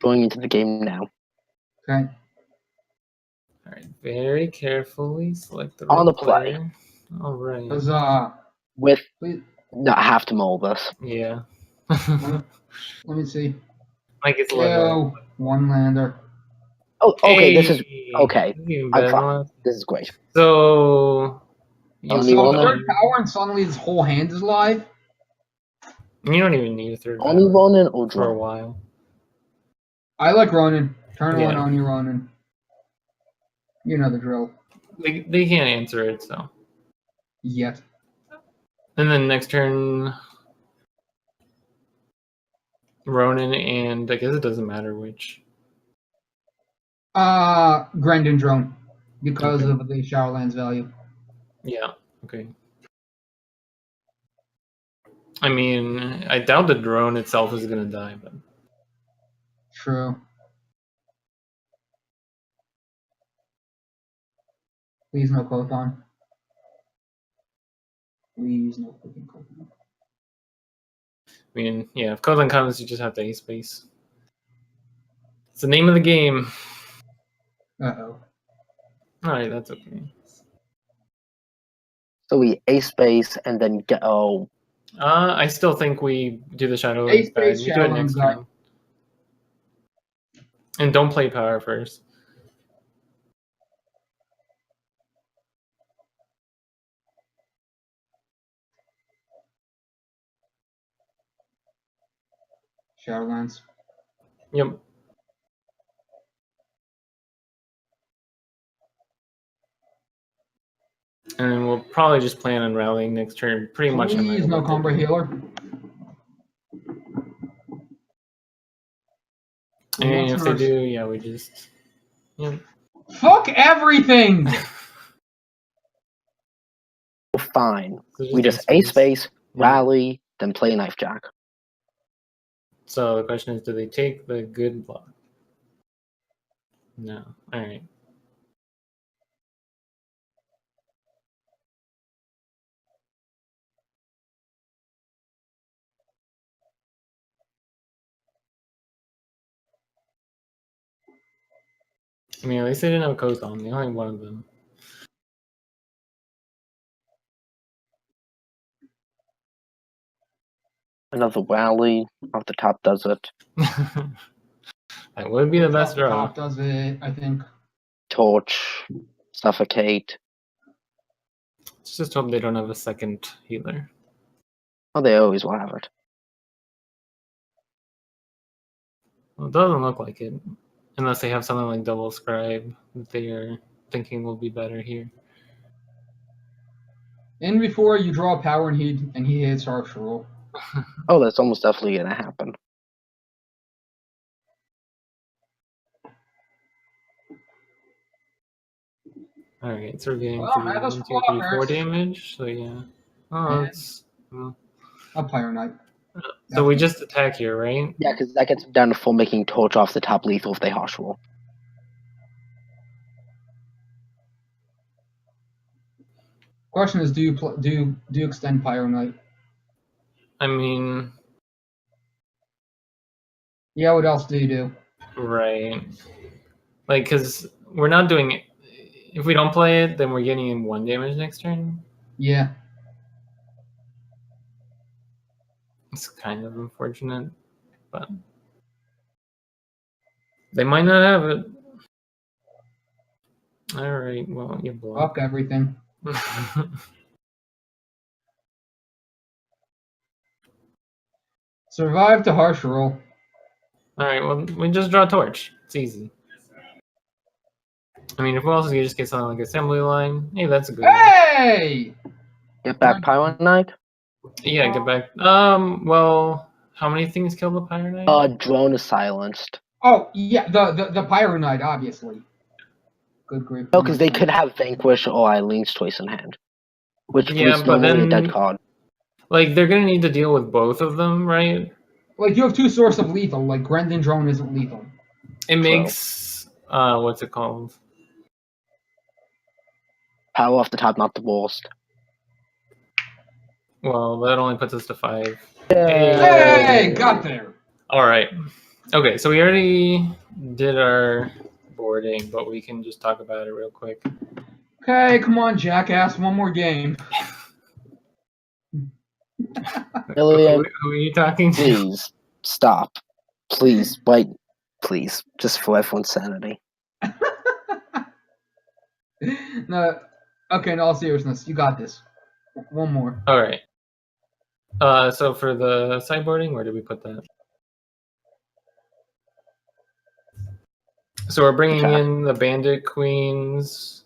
Going into the game now. Okay. All right, very carefully select the On right the play. player. All right. Huzzah. With Please, no, I have to mold this. Yeah. let me see. Like it's level. Yo, one lander. Oh, okay. This is okay. This is even I'm better. fine. This is great. So you, Only So one third power and suddenly this whole hand is live? you don't even need a third Only power Ronin or for a drone. while. I like Ronin. Turn Yeah. one, Oni Ronin. You know the drill. They can't answer it, so. Yet. And then next turn, Ronin, and I guess it doesn't matter which. Grendon drone. Because Okay. of the Showerlands value. Yeah, okay. I mean, I doubt the drone itself is gonna die, but True. Please no Kothon. Please no freaking Kothon. I mean, yeah, if Kotlin comes, you just have to ace space. It's the name of the game. Uh-oh. Alright, that's okay. So we ace space and then get I still think we do the Shadowlands Ace guide. space, We do it Shadowlands next guide. turn. And don't play power first. Showerlands. Yep. And we'll probably just plan on rallying next turn pretty much no matter Please no what they Combo do. Healer. And if they Nurse. do, yeah, we just... Yep. Fuck everything! fine. So We just ace space, rally, then play knife jack. So the question is, do they take the good block? No. Alright. I mean, at least they didn't have a Kothon. They only had one of them. Another rally off the top does it. That would be the best draw. Top does it, I think. Torch, suffocate. Let's just hope they don't have a second healer. Oh, they always will have it. Well, it doesn't look like it. Unless they have something like Double Scribe that they are thinking will be better here. In before you draw power and he hits harsh roll. Oh, that's almost definitely gonna happen. Alright, so we're getting Well, through man, 1, those 2, 3, 4 blockers. damage. So yeah. Oh, And- it's... Well. A Pyro Knight. So we just attack here, right? Yeah, because that gets down to full making torch off the top lethal if they harsh roll. Question is, do you extend Pyro Knight? I mean, Yeah, what else do you do? right. Like, because we're not doing it. If we don't play it, then we're getting him 1 damage next turn. Yeah. It's kind of unfortunate, but they might not have it. Alright, well, you block. Fuck everything. Survive to harsh roll. Alright, well, we just draw a torch. It's easy. I mean, if we also just get something like assembly line, hey, that's a good one. Hey! Get back Pyro Knight. Yeah, get back. Well, how many things kill the Pyro Knight? Drone is silenced. Oh, yeah, the Pyro Knight, obviously. Good grief. No, because they could have Vanquish or Eileen's Choice in hand. Which Yeah, was but normally a then- dead card. Like, they're gonna need to deal with both of them, right? Like, you have two sources of lethal. Like, Grendon drone isn't lethal. It makes, what's it called? Power off the top, not the worst. Well, that only puts us to 5. Hey, got there! Alright. Okay, so we already did our boarding, but we can just talk about it real quick. Okay, come on, jackass. One more game. Elliot, Who are you talking to? please stop. Please wait. Please, just for everyone's sanity. No, okay, in all seriousness, you got this. One more. All right. So for the sideboarding, where did we put that? So we're bringing Okay. in the Bandit Queens,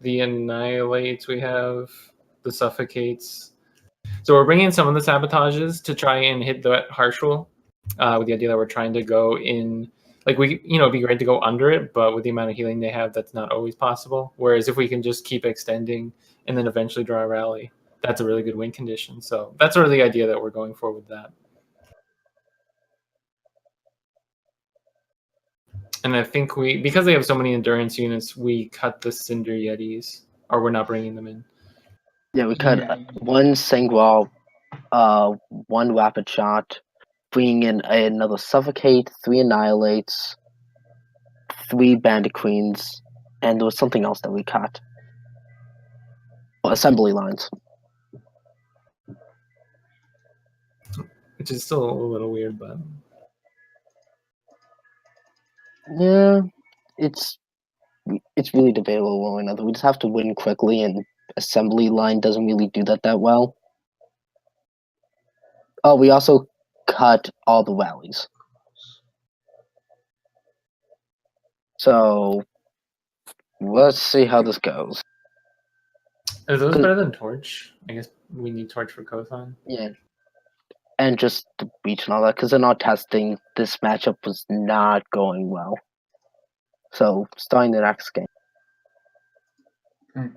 the Annihilates we have, the Suffocates. So we're bringing in some of the Sabotages to try and hit the Harshal, with the idea that we're trying to go in, like it'd be great to go under it, but with the amount of healing they have, that's not always possible. Whereas if we can just keep extending and then eventually draw a rally, that's a really good win condition. So that's sort of the idea that we're going for with that. And I think because they have so many endurance units, we cut the Cinder Yetis, or we're not bringing them in. Yeah, we cut one Singwall, one Rapid Shot, bringing in another Suffocate, 3 Annihilates, 3 Bandit Queens, and there was something else that we cut. Well, assembly lines. Which is still a little weird, but Yeah, it's really debatable one way or another. We just have to win quickly, and assembly line doesn't really do that well. Oh, we also cut all the rallies. So let's see how this goes. are those better than Torch? I guess we need Torch for Kothan. Yeah. And just the Breach and all that, because in our testing, this matchup was not going well. So, starting the next game. Okay.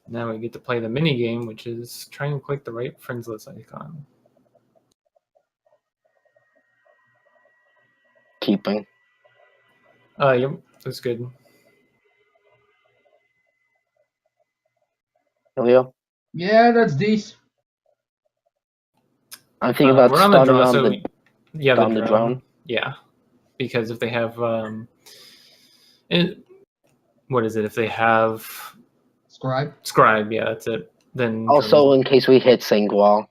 Now we get to play the mini game, which is try and click the right friends list icon. Keeping. Yep, that's good. Elio? Yeah, that's decent. I'm thinking about We're on the starting draw, on so the drone. Yeah, because if they have what is it? If they have Scribe, yeah, that's it. Then also, in case we hit Singwall.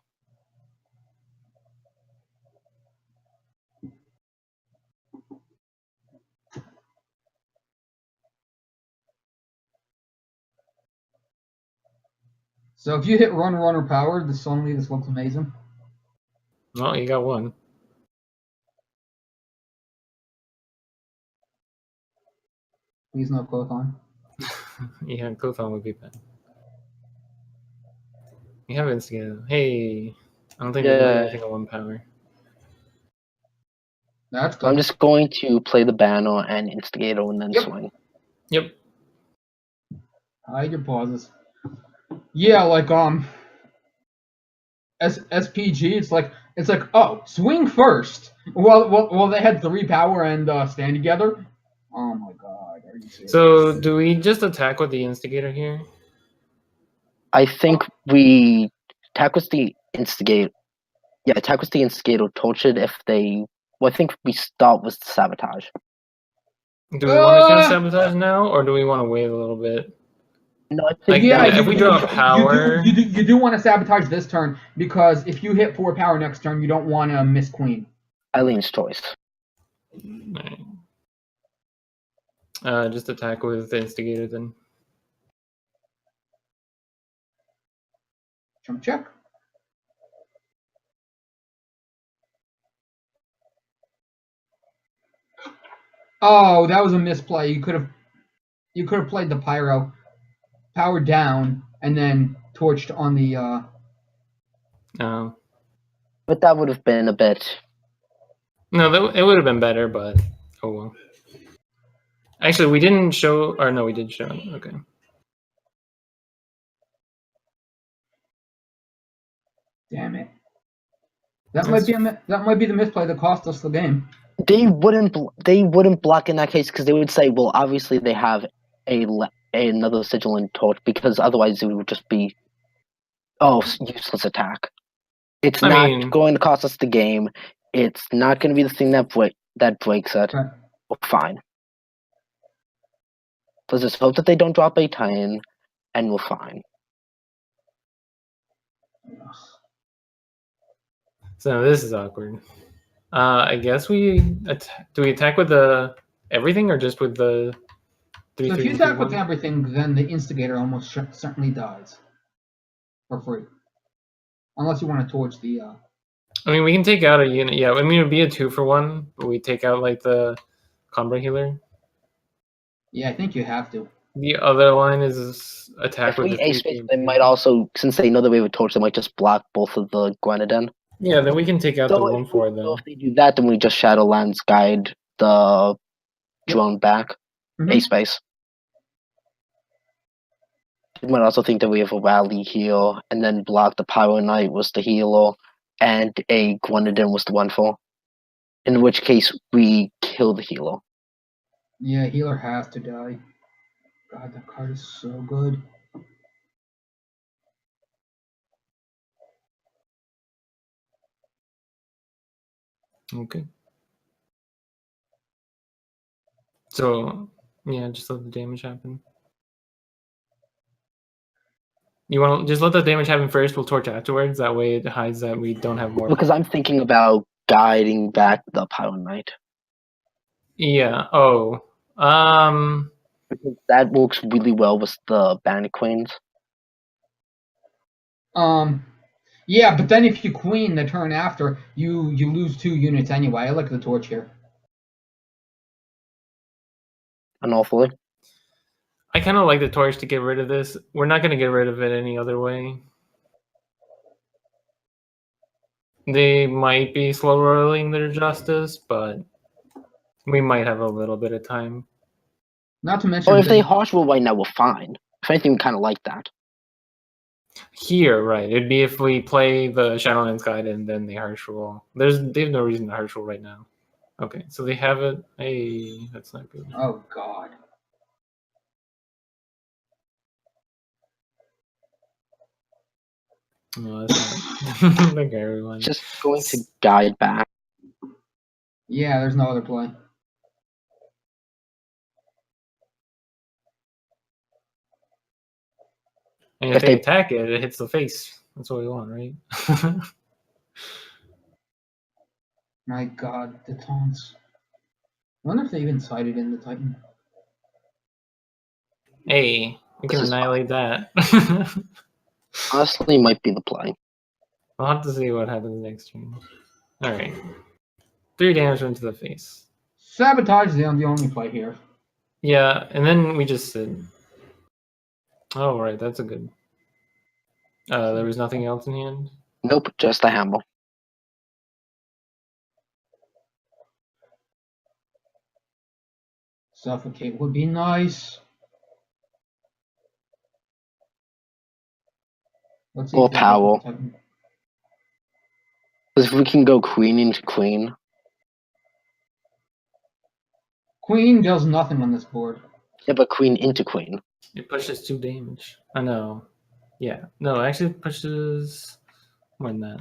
So if you hit runner power, suddenly this looks amazing. Oh, you got one. Please no Kothan. Yeah, Kothan would be bad. You have Instigator. Hey, I don't think we can do anything on 1 power. That's good. I'm just going to play the banner and Instigator and then swing. Yep. Hide your pauses. Yeah, like SPG, it's like oh, swing first. Well, they had 3 power and stand together. Oh my god, are you serious? So do we just attack with the Instigator here? I think we attack with the Instigator. Yeah, attack with the Instigator, torch it if they... Well, I think we start with Sabotage. Do we want to cast Sabotage now, or do we want to wait a little bit? No, I think if we draw power... You do want to Sabotage this turn, because if you hit 4 power next turn, you don't want to miss Queen. Eileen's choice. Right. Just attack with the Instigator then. Jump check. Oh, that was a misplay. You could have played the Pyro, power down, and then torched on the. But that would have been a bit. No, it would have been better, but oh well. Actually, we didn't show, or no, we did show. Okay. Damn it. That might be the misplay that cost us the game. They wouldn't block in that case because they would say, well, obviously they have another Sigilant Torch, because otherwise it would just be useless attack. It's I not mean- going to cost us the game. It's not going to be the thing that breaks it. Right. We're fine. Let's just hope that they don't drop a Titan, and we're fine. So this is awkward. I guess we do we attack with the everything or just with the 3, So if 3, you and attack 3, with 1? everything, then the instigator almost certainly dies for free, unless you want to torch the. I mean, we can take out a unit. Yeah, I mean, it would be a 2-for-1, but we take out like the combo healer. Yeah, I think you have to. The other line is attack If with we the 3, ace 3, space, and they 3. might also, since they know that we have a torch, they might just block both of the Grenadin. Yeah, then we can take out the So 1-4 though. if they do that, then we just Shadowlands guide the drone back. Mhm. Ace space. You might also think that we have a rally here, and then block the Pyro Knight was the healer, and a Grenadin was the 1-4. In which case, we kill the healer. Yeah, healer has to die. God, that card is so good. Okay. So yeah, just let the damage happen. You want to just let the damage happen first. We'll torch afterwards. That way, it hides that we don't have more. Because I'm thinking about guiding back the Pyro Knight. Yeah. Oh. Because that works really well with the Bandit Queens. Yeah, but then if you queen the turn after, you lose 2 units anyway. I like the torch here. Unlawfully. I kind of like the torch to get rid of this. We're not going to get rid of it any other way. They might be slow rolling their justice, but we might have a little bit of time. Not to mention. Or if they harsh roll right now, we're fine. If anything, we kind of like that. Here, right? It'd be if we play the Shadowlands guide and then they harsh roll. They have no reason to harsh roll right now. Okay, so they have it. Hey, that's not good. Oh God. No, that's not. Okay, everyone. Just going to guide back. Yeah, there's no other play. And if they attack it, it hits the face. That's what we want, right? My God, the taunts. I wonder if they even sighted in the Titan. Hey, we can This is annihilate that. Honestly, might be the play. We'll have to see what happens next turn. All right, 3 damage into the face. Sabotage is the only play here. Yeah, and then we just sit. Oh, right, that's a good. There was nothing else in hand. Nope, just a hammer. Suffocate would be nice. Let's see. Or if they go power. for the Titan. Because if we can go queen into queen. Queen does nothing on this board. Yeah, but queen into queen. It pushes 2 damage. I know. Yeah. No, it actually pushes more than that.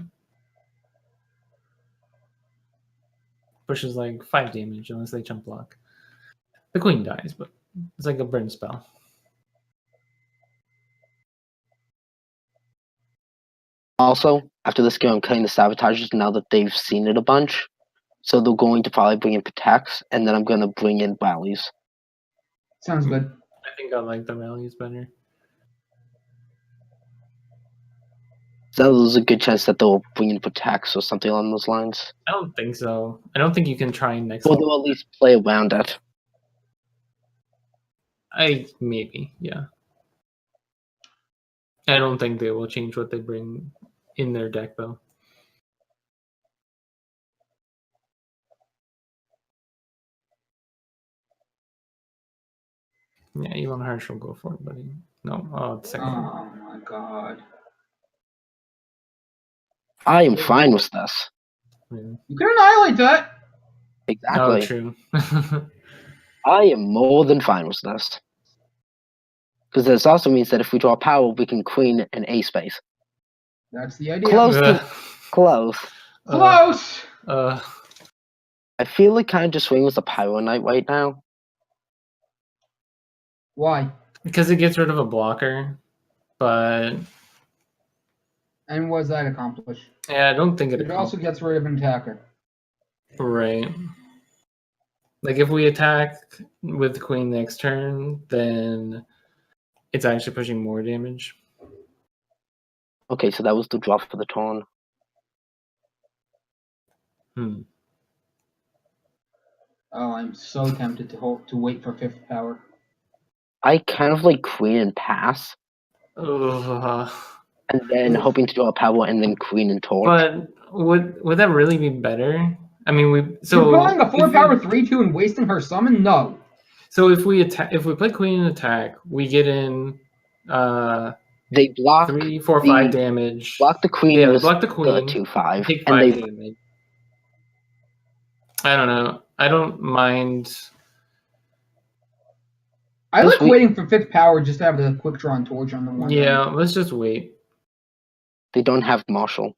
Pushes like 5 damage unless they jump block. The queen dies, but it's like a burn spell. Also, after this game, I'm cutting the sabotages now that they've seen it a bunch. So they're going to probably bring in protects, and then I'm going to bring in rallies. Sounds good. I think I like the rallies better. So there's a good chance that they'll bring in protects or something along those lines. I don't think so. I don't think you can try next Or level. they'll at least play around it. Maybe, yeah. I don't think they will change what they bring in their deck, though. Yeah, you want Harsh will go for it, buddy. No, it's second. Oh my God. I am fine with this. Yeah. You can annihilate that. Exactly. Oh, true. I am more than fine with this. Because this also means that if we draw power, we can queen an A space. That's the idea. Close. Ugh. Close. Close! I feel like kind of just swing with the Pyro Knight right now. Why? Because it gets rid of a blocker, but And what does that accomplish? yeah, I don't think it It also gets rid of an attacker. Right. Like if we attack with queen next turn, then it's actually pushing more damage. Okay, so that was the draw for the turn. Oh, I'm so tempted to wait for 5th power. I kind of like queen and pass, Ugh. and then Oof. hoping to draw a power and then queen and torch. But would that really be better? I mean, You're pulling a 4-power 3/2 and wasting her summon? No. So if we play queen and attack, we get in They block 3, 4, 5 damage. Block the queen. Yeah, they with block the queen. 2/5, Take and 5 damage. I don't know. I don't mind. I like waiting for 5th power just to have the quick draw and torch on the one. Yeah, let's just wait. They don't have Marshall.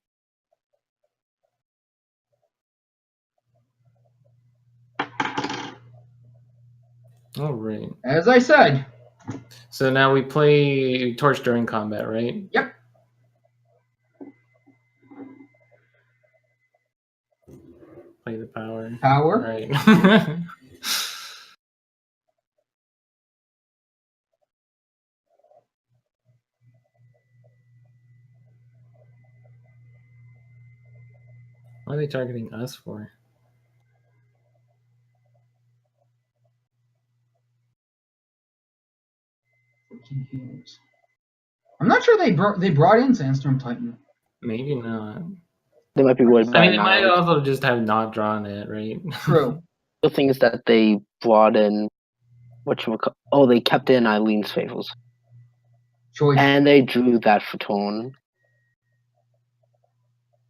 All right. As I said. So now we play torch during combat, right? Yep. Play the power. Power. Right. What are they targeting us for? I'm not sure they brought in Sandstorm Titan. Maybe not. They might be worried about. I mean, they might also just have not drawn it, right? True. The thing is that they brought in they kept in Eileen's Fables. Choice. And they drew that for turn.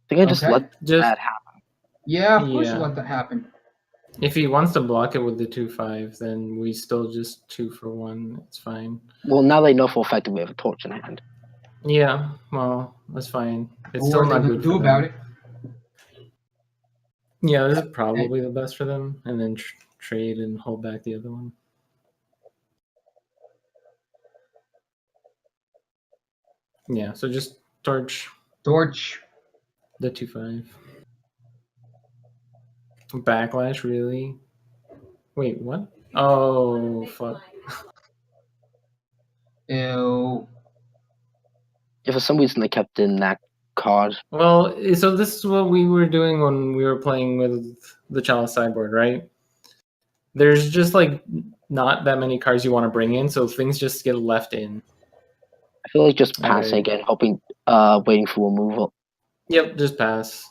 I think I just let that happen. Yeah, of course you let that happen. If he wants to block it with the 2/5, then we still just 2 for 1. It's fine. Well, now they know for a fact that we have a torch in hand. Yeah, well, that's fine. It's What still are they not gonna good do for about them. it? Yeah, this is probably the best for them, and then trade and hold back the other one. Yeah, so just torch. Torch. The 2/5. Backlash, really? Wait, what? Oh, fuck. Ew. If for some reason they kept in that card. Well, so this is what we were doing when we were playing with the Chalice sideboard, right? There's just like not that many cards you want to bring in, so things just get left in. I feel like just passing again, hoping, waiting for removal. Yep, just pass.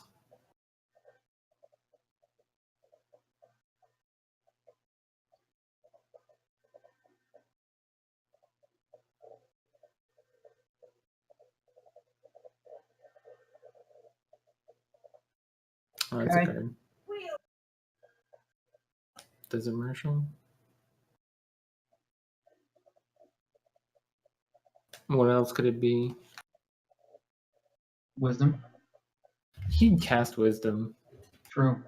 Oh, that's a card. Does it Marshall? What else could it be? Wisdom. He'd cast Wisdom. True.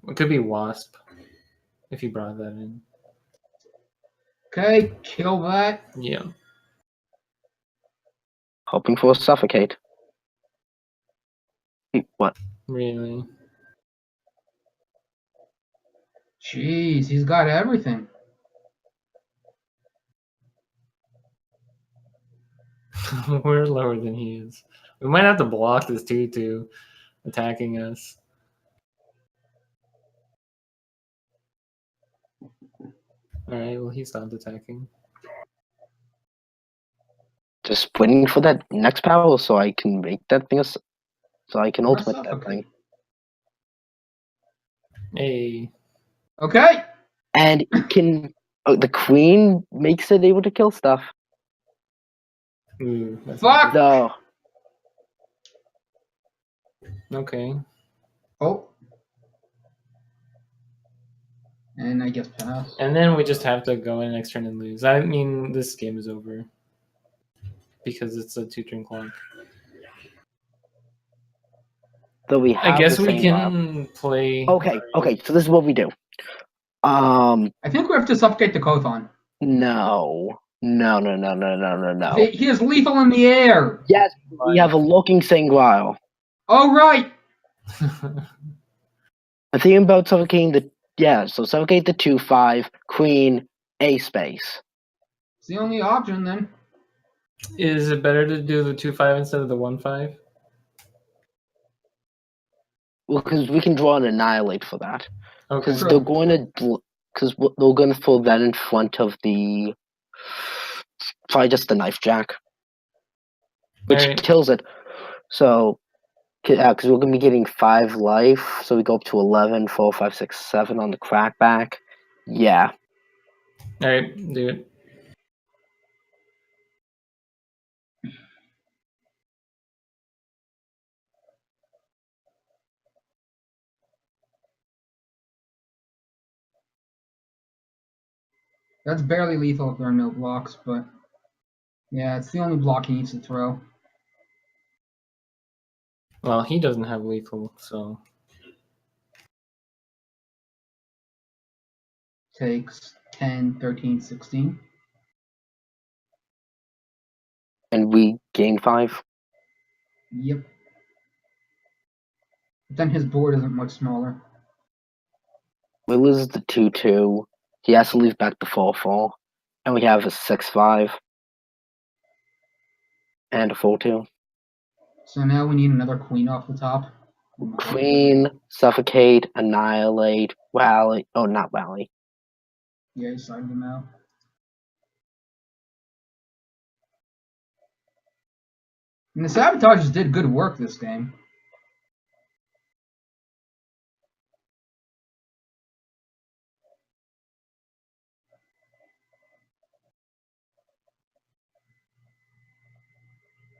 It could be Wasp, if he brought that in. Okay, kill that. Yeah. Hoping for a Suffocate. What? Really? Jeez, he's got everything. We're lower than he is. We might have to block this 2/2 attacking us. Alright, well, he stopped attacking. Just waiting for that next power so I can make that thing, so I can ultimate that thing. Hey. Okay. And it can. The queen makes it able to kill stuff. Ooh, Fuck! No. Okay. Oh. And I guess pass. And then we just have to go in next turn and lose. I mean, this game is over. Because it's a 2-turn clock. So we have I guess the we same can play. Okay, so this is what we do. I think we have to suffocate the Kothon. No. He is lethal in the air! Yes, we have a looking Sangwile. Oh, right! I'm thinking about suffocating so suffocate the 2/5, queen, a space. It's the only option then. Is it better to do the 2/5 instead of the 1/5? Well, because we can draw an annihilate for that. Okay. Because they're going to throw that in front of the probably just the knife jack, which kills it. So, because we're going to be getting 5 life, so we go up to 11, 4, 5, 6, 7 on the crackback. Yeah. All right, do it. That's barely lethal if there are no blocks, but yeah, it's the only block he needs to throw. Well, he doesn't have lethal, so. Takes 10, 13, 16. And we gain 5. Yep. But then his board isn't much smaller. We lose the 2/2. He has to leave back the 4/4. And we have a 6/5. And a 4/2. So now we need another queen off the top. Queen, suffocate, annihilate, rally. Oh, not rally. Yeah, he signed him out. And the sabotages did good work this game.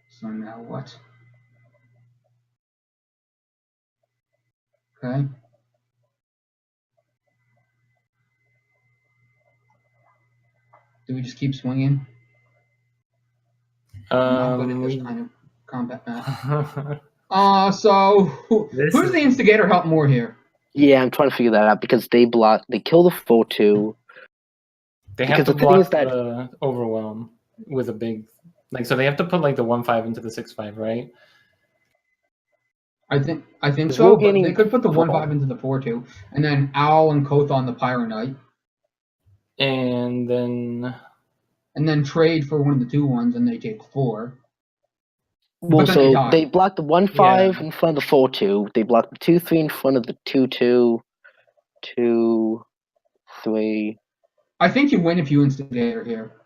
So now what? Okay. Do we just keep swinging? I'm not good at this kind of combat map. So who's the instigator help more here? Yeah, I'm trying to figure that out because they kill the 4/2. They have to block the overwhelm with a big, so they have to put like the 1/5 into the 6/5, right? I think so, but they could put the 1/5 into the 4/2, and then Owl and Kothon the Pyro Knight. And then trade for one of the 2/1s, and they take 4. Well, so they block the 1/5 in front of the 4/2. They block the 2/3 in front of the 2/2. 2, 3. I think you win if you instigator here,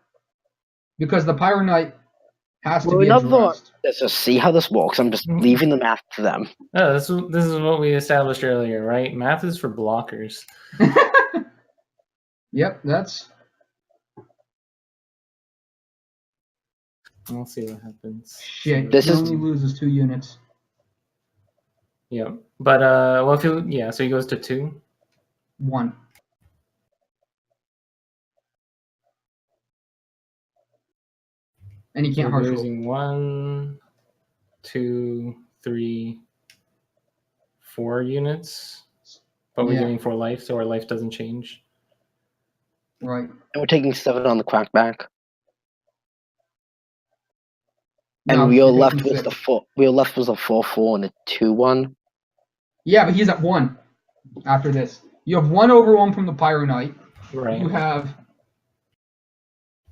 because the Pyro Knight has to be addressed. Let's just see how this works. I'm just leaving the math to them. Oh, this is what we established earlier, right? Math is for blockers. Yep, that's. We'll see what happens. Shit, he only loses 2 units. Yep, but well, so he goes to 2. 1. And he can't hard losing 1, 2, 3, 4 units, but we're giving 4 life, so our life doesn't change. Right. And we're taking 7 on the crackback. No, and we are left with the 4. We are left with a 4/4 and a 2/1. Yeah, but he's at 1 after this. You have 1 overwhelm from the Pyro Knight. Right. You have.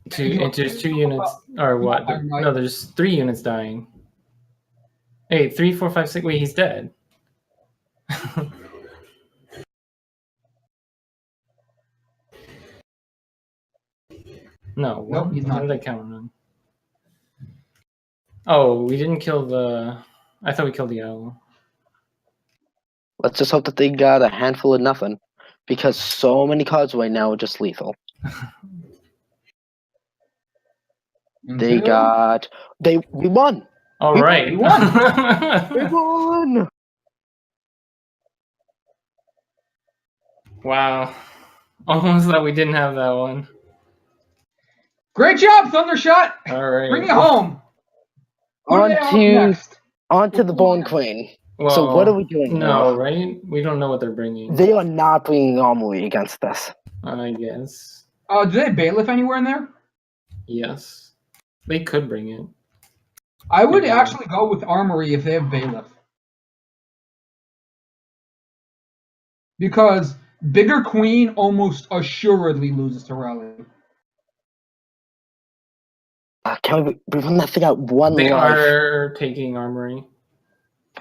There's 2 units, or what? No, there's 3 units dying. Hey, 3, 4, 5, 6. Wait, he's dead. No, nope, he's not. What did I count on? Oh, we didn't kill the. I thought we killed the owl. Let's just hope that they got a handful of nothing, because so many cards right now are just lethal. We won. All right. We won. We won. Wow. Almost thought we didn't have that one. Great job, Thundershot! All right. Bring it home! Who do they have next? On to the Bone Queen. Well, So what are we doing no, now? right? We don't know what they're bringing. They are not bringing armory against this. I guess. Do they have bailiff anywhere in there? Yes. They could bring it. I would actually go with armory if they have bailiff. Because bigger queen almost assuredly loses to rally. Can we run that thing out one They life? are taking armory.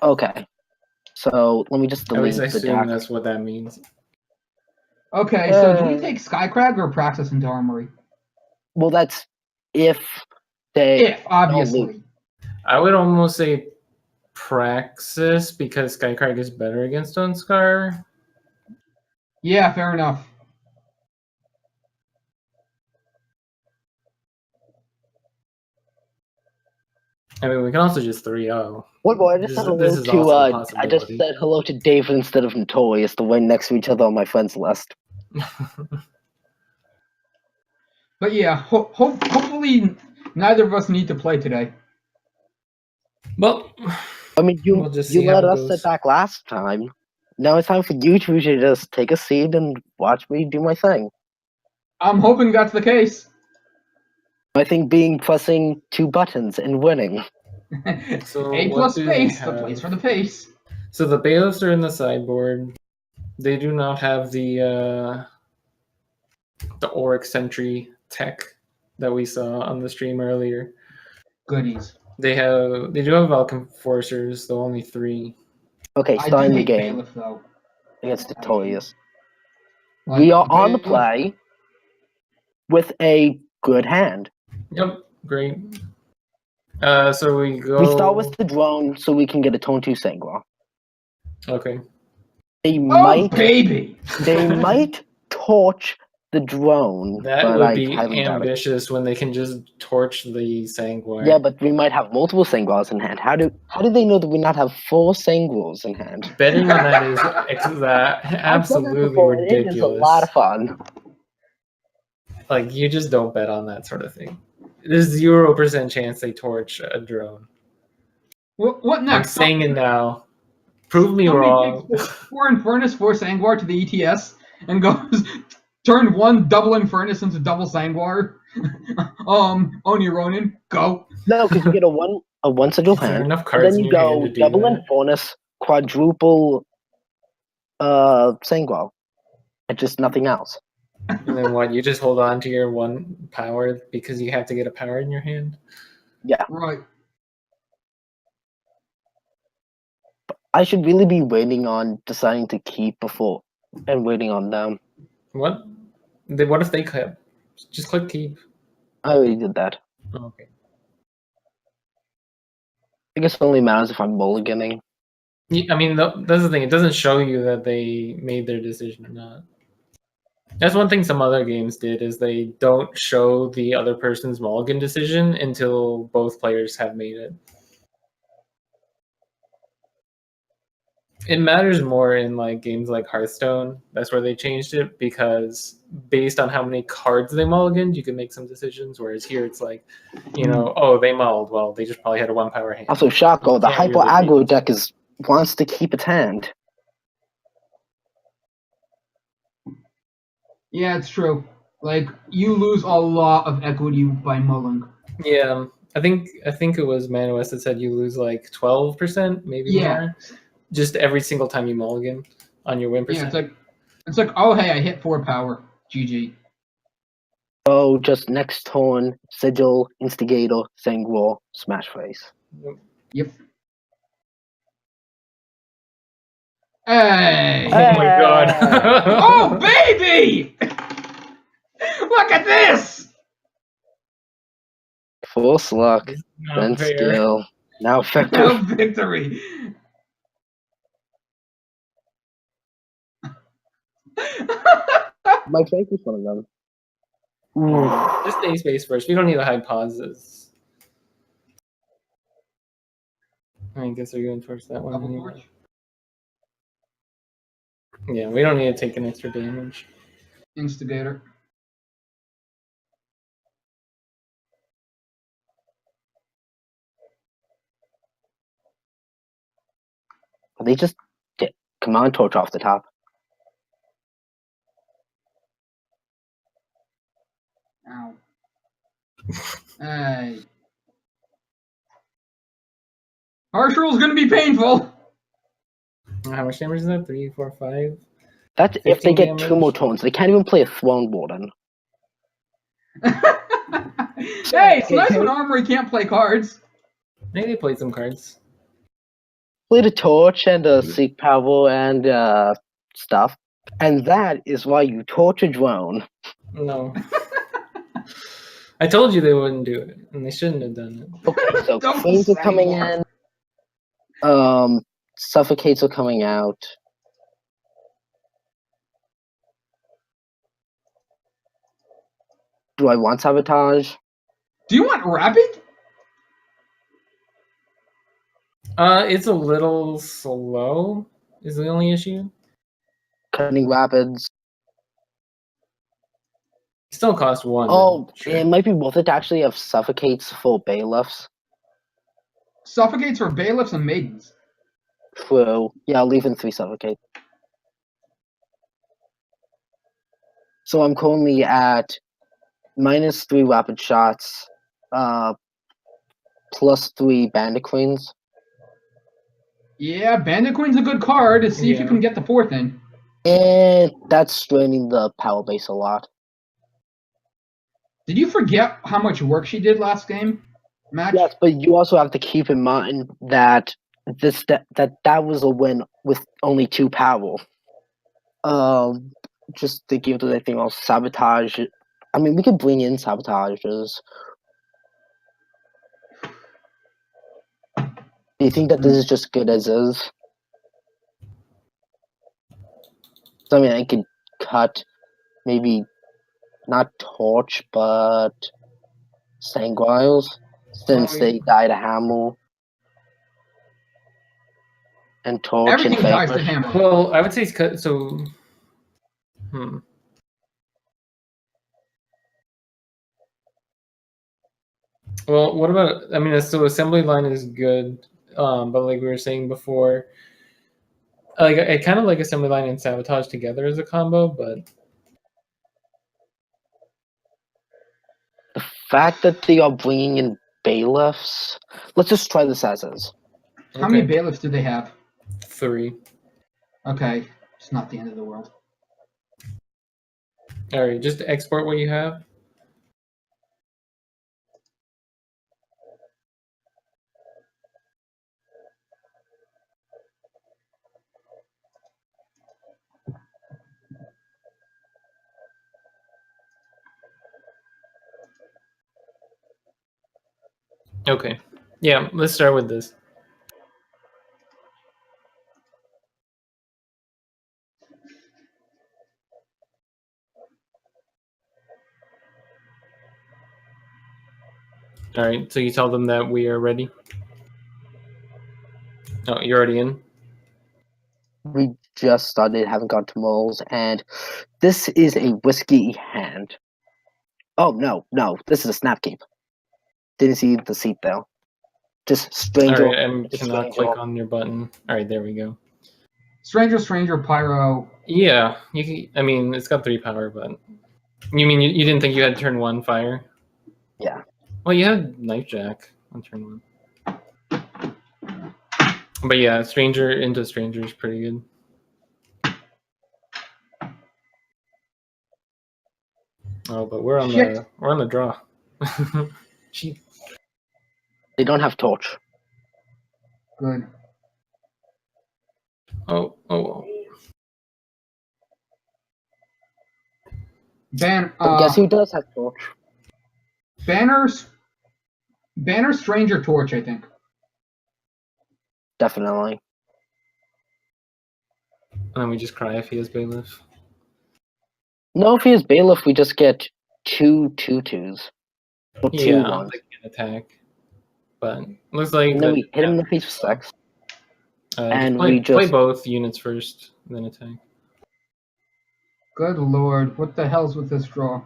Okay. So let me just At delete least I the assume deck. that's what that means. Okay, so do we take Skycrag or Praxis into armory? Well, that's if they If, obviously. lose. I would almost say Praxis because Skycrag is better against Stone Scar. Yeah, fair enough. I mean, we can also just 3-0. What boy? I just said hello to I just said hello to David instead of Notorious, the way next to each other on my friends list. But yeah, hopefully neither of us need to play today. Well, I mean, you let us goes. sit back last time. Now it's time for you two to just take a seat and watch me do my thing. I'm hoping that's the case. My thing being pressing 2 buttons and winning. So A what plus do space, they the have? place for the pace. So the bailiffs are in the sideboard. They do not have the Auric Sentry tech that we saw on the stream earlier. Goodies. They do have Vulcan Forcers, though only 3. Okay, I do starting the hate game bailiff though. against Notorious. Like, We are on the bailiff- play with a good hand. Yep, great. So we go. We start with the drone so we can get a Tone 2 Sangwa. Okay. They Oh, baby! might torch the drone. That but would I be highly doubt it. ambitious when they can just torch the Sanguine. Yeah, but we might have multiple Sangwas in hand. How do they know that we not have 4 Sangwas in hand? Betting on that is absolutely ridiculous. It is a lot of fun. Like, you just don't bet on that sort of thing. There's 0% chance they torch a drone. What next? I'm saying it now. Prove me wrong. Takes 4 Infernus, 4 Sangwar to the ETS, and goes turn 1 double Infernus into double Sangwar. Oni Ronin, go. No, because you get a one sigil hand, enough and cards then in you your hand go to do double that? Infernus, quadruple Sangwa, and just nothing else. And then what? You just hold on to your 1 power because you have to get a power in your hand? Yeah. Right. I should really be waiting on deciding to keep before and waiting on them. What? What if they clip? Just click keep. I already did that. Okay. I guess it only matters if I'm mulliganing. Yeah, I mean, that's the thing. It doesn't show you that they made their decision or not. That's one thing some other games did, is they don't show the other person's mulligan decision until both players have made it. It matters more in like games like Hearthstone. That's where they changed it, because based on how many cards they mulliganed, you can make some decisions. Whereas here, it's like, oh, they mulled. Well, they just probably had a 1 power hand. Also, Shako, the hyper really aggro deck wants to keep its hand. Yeah, it's true. Like, you lose a lot of equity by mulling. Yeah, I think it was Manwest that said you lose like 12%, maybe more, just every single time you mulligan on your win percent. Yeah, it's like, oh hey, I hit 4 power. GG. Oh, just next turn, Sigil, Instigator, Sangwar, Smash Face. Yep. Hey! Oh my god. Oh baby! Look at this! Force luck, then skill, now victory. Victory. My face is one of them. Just stay space first. We don't need to hide pauses. I guess we're going towards that one anyway. Yeah, we don't need to take an extra damage. Instigator. They just get command torch off the top. Ow. Hey. Harsh roll's gonna be painful. How much damage is that? 3, 4, 5? That's if they 15 get 2 damage? more turns. They can't even play a Throne Warden. Hey, it's nice when Armory can't play cards. Maybe they played some cards. Played a torch and a seek power and stuff. And that is why you torch a drone. No. I told you they wouldn't do it, and they shouldn't have done it. Okay, so Double Queens are coming Sangor. in. Suffocates are coming out. Do I want Sabotage? Do you want Rapid? It's a little slow, is the only issue. Cutting Rapids. Still cost 1. Oh, sure. it might be worth it to actually have Suffocates for Bailiffs. Suffocates for Bailiffs and Maidens. True. Yeah, I'll leave in 3 Suffocate. So I'm currently at -3 Rapid Shots, +3 Bandit Queens. Yeah, Bandit Queen's a good card to see if you Yeah. can get the 4th in. And that's straining the power base a lot. Did you forget how much work she did last game? Match? Yes, but you also have to keep in mind that that was a win with only 2 power. Just thinking of anything else, Sabotage. I mean, we could bring in Sabotages. Do you think that this is just good as is? So, I mean, I could cut maybe not Torch, but Sanguiles, since Oh, they died a Hammer. And Torch Everything and dies to Vanquish. Hammer. Well, I would say it's cut. So, Well, what about? I mean, so assembly line is good, but like we were saying before, like I kind of like assembly line and sabotage together as a combo, but The fact that they are bringing in bailiffs. Let's just try this as is. How many Bailiffs do they have? 3. Okay, it's not the end of the world. All right, just export what you have. Okay, yeah, let's start with this. All right, so you tell them that we are ready. Oh, you're already in? We just started, haven't got to moles, and this is a whiskey hand. Oh, no, this is a snap cape. Didn't see the seat, though. Just stranger. All right, I just cannot stranger. click on your button. All right, there we go. Stranger, Pyro. Yeah, you can, I mean, it's got 3 power, but you mean you didn't think you had turn 1 fire? Yeah. Well, you had Knife Jack on turn 1. But yeah, Stranger into Stranger is pretty good. Oh, but we're on the draw. Cheap. They don't have torch. Good. Oh. But guess who does have torch? Banner, Stranger, Torch, I think. Definitely. And then we just cry if he has Bailiff. No, if he has bailiff, we just get 2 2/2s. Or 2 Yeah, 1s. like an attack. But looks like And then we hit him in the face with 6. And play we just both units first, then attack. Good lord, what the hell's with this draw?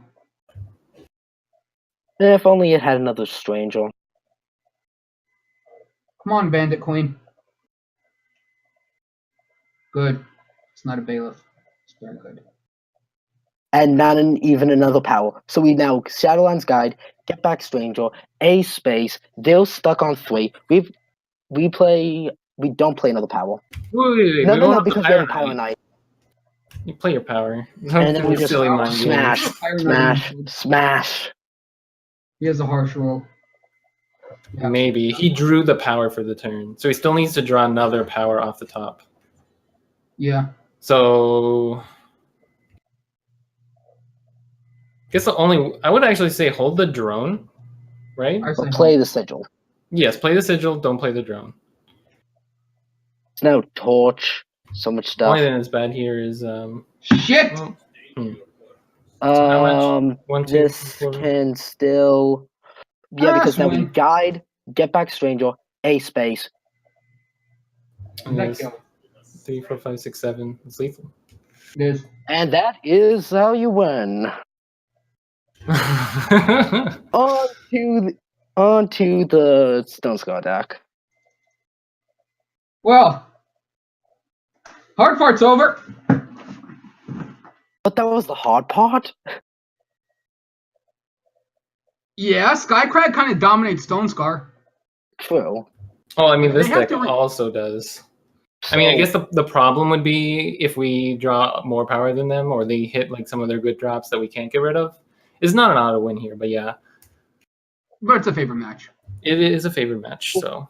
If only it had another stranger. Come on, Bandit Queen. Good. It's not a bailiff. It's very good. And not even another power. So we now Shadowlands Guide, Get Back Stranger, a space. They're stuck on 3. We don't play another power. Wait, No, we won't have because the we have a Power power Knight. knight. You play your power. And then we just silly mind smash, games. Iron Knight. smash. He has a harsh roll. Yeah. Maybe. He drew the power for the turn. So he still needs to draw another power off the top. Yeah. So guess I would actually say hold the drone, right? I Or say play hold. the sigil. Yes, play the sigil, don't play the drone. It's no torch. So much stuff. Only thing that's bad here is Shit! well, how much? 1, 2, This 4. can still because now we Swing. guide, Get Back Stranger, a space. Does that Yes. kill? 3, 4, 5, 6, 7. It's lethal. It is. And that is how you win. On to the Stone Scar deck. Well, hard part's over. But that was the hard part. Yeah, Skycrag kind of dominates Stone Scar. True. Oh, I mean, this They have deck to also does. I mean, I guess the problem would be if we draw more power than them, or they hit like some of their good drops that we can't get rid of. It's not an auto win here, but yeah, But it's a favorite match. it is a favorite match. So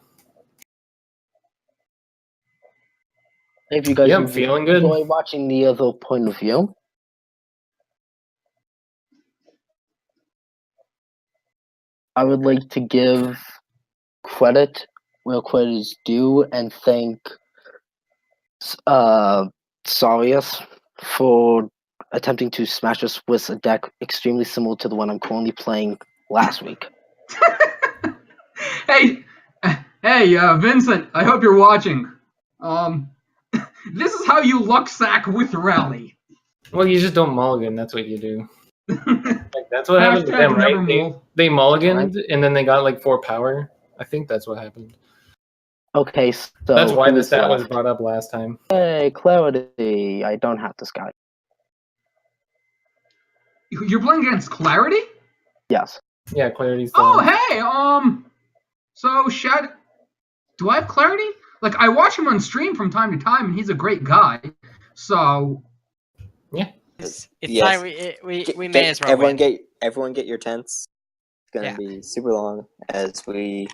If you guys yeah, I'm feeling good. enjoy watching the other point of view, I would like to give credit where credit is due and thank Sarius for attempting to smash us with a deck extremely similar to the one I'm currently playing last week. Hey, Vincent, I hope you're watching. This is how you luck sack with Rally. Well, you just don't mulligan. That's what you do. Like, that's what happened to them, right? They mulliganed and then they got like 4 power. I think that's what happened. Okay, so That's why the who's stat was left? brought up last time. Hey, Clarity. I don't have this guy. You're playing against Clarity? Yes. Yeah, Clarity's. Oh, hey, so do I have Clarity? Like, I watch him on stream from time to time, and he's a great guy. So yeah, it's Yes. time we may as well everyone get your tents. It's gonna be super long as we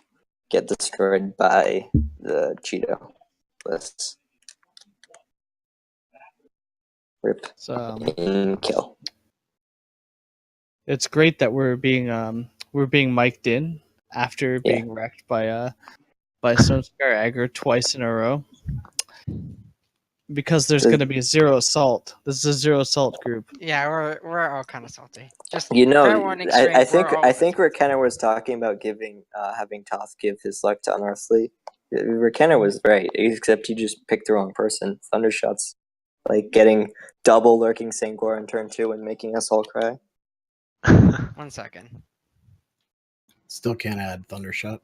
get destroyed by the Cheeto lists. Rip So and kill. it's great that we're being mic'd in after being wrecked by Stone Scar Aggro twice in a row. Because there's going to be zero assault. This is a zero assault group. Yeah, we're all kind of salty. Just You know, fair warning, I think we're all Rekenner was talking about having Toth give his luck to Unearthly. Rekenner was right, except he just picked the wrong person. Thundershot's like getting double lurking Sangor in turn 2 and making us all cry. 1 second. Still can't add Thundershot.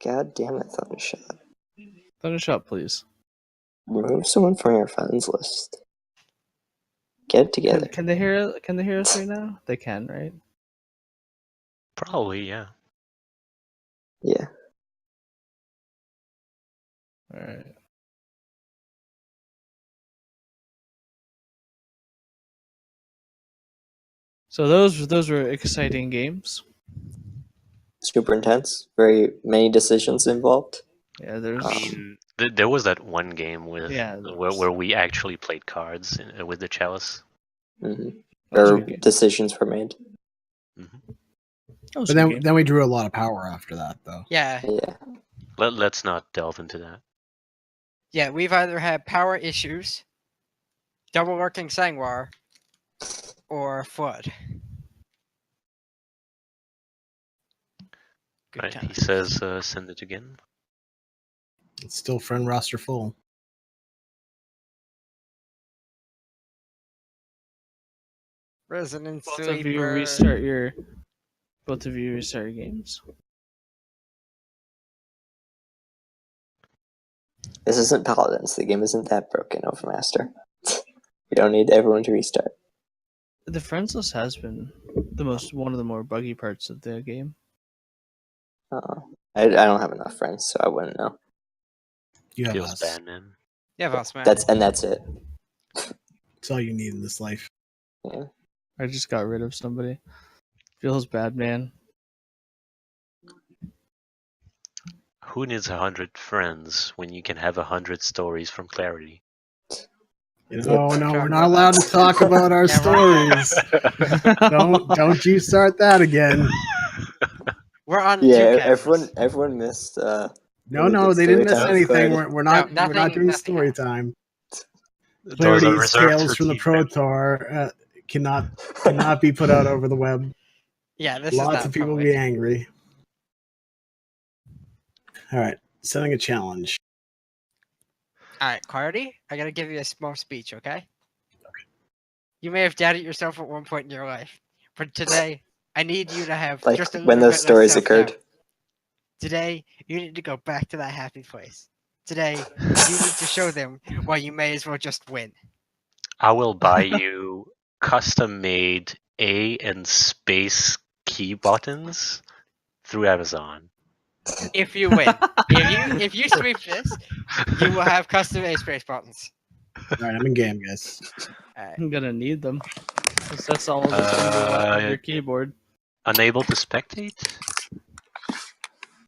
God damn it, Thundershot. Thundershot, please. Remove someone from your friends list. Get it together. Can they hear? Can they hear us right now? They can, right? Probably, yeah. Yeah. All right. So those were exciting games. Super intense. Very many decisions involved. Yeah, there's. I mean, there was that one game with where we actually played cards with the chalice. Or decisions were made. But then we drew a lot of power after that, though. Yeah. Yeah. Let's not delve into that. Yeah, we've either had power issues, double working Sangwar, or Flood. Good Right, time. he says send it again. It's still friend roster full. Resident Both of you Sleeper. restart your games. This isn't Paladins. The game isn't that broken, Overmaster. You don't need everyone to restart. The friends list has been one of the more buggy parts of the game. I don't have enough friends, so I wouldn't know. You have Feels us. bad, man. Yeah, boss man. That's it. It's all you need in this life. Yeah. I just got rid of somebody. Feels bad, man. Who needs 100 friends when you can have 100 stories from Clarity? Oh no, we're not allowed to talk about our stories. Don't you start that again. We're on Yeah, two cameras. everyone missed. No, they didn't miss time. anything. But We're not nothing- doing nothing story happened. time. Those are Clarity's reserved tales for from the team Pro members. Tour cannot be put out over the web. Yeah, this is Lots not of people will public. be angry. All right, setting a challenge. All right, Clarity, I gotta give you a small speech, okay? You may have doubted yourself at one point in your life, but today I need you to have like just a little when bit those less stories self-doubt. occurred. Today, you need to go back to that happy place. Today, you need to show them why you may as well just win. I will buy you custom-made A and space key buttons through Amazon. If you win, if you sweep this, you will have custom A space buttons. All right, I'm in game, guys. All right. I'm gonna need them. 'Cause that's all that's gonna be left of your keyboard. Unable to spectate?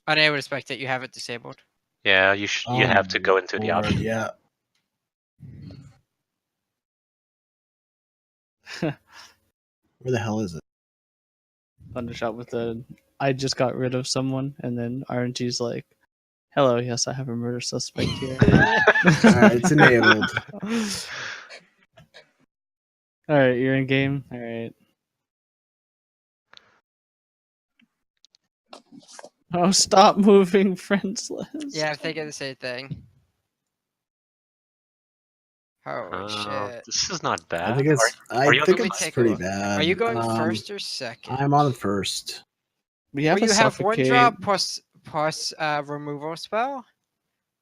Unable to spectate, you have it disabled. Yeah, you have to go into the Lord, options. yeah. Where the hell is it? Thundershot with the I just got rid of someone, and then aReNGee's like, "Hello, yes, I have a murder suspect here." All right, it's enabled. All right, you're in game. All right. Oh, stop moving, friends list. Yeah, I'm thinking the same thing. Holy shit. This is not bad. I think it's Let me take a pretty look. bad. Are you going first or second? I'm on first. We have Well, a you have one suffocate. drop plus removal spell,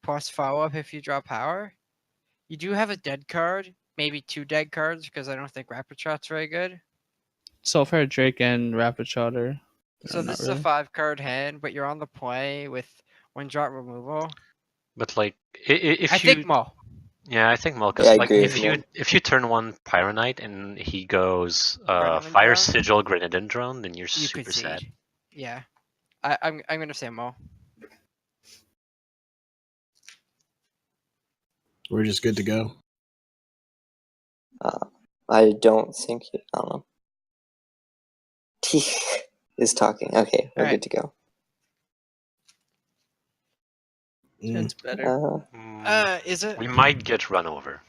plus follow up if you draw power. You do have a dead card, maybe 2 dead cards because I don't think Rapid Shot's very good. Sulfur Drake and Rapid Shotter. So this is a 5-card hand, but you're on the play with 1 drop removal. But like, if I you think Maul. Yeah, I think Malkus. Yeah, I like agree if with you Mal. if you turn one Pyronite and he goes Grenadine Fire Drone? Sigil Grenadine Drone, then you're You super could sad. seed. Yeah, I'm gonna say Maul. We're just good to go. I don't think. I don't know. Teeth is talking. Okay, we're Alright. good to go. It's better. Is it? We might get run over.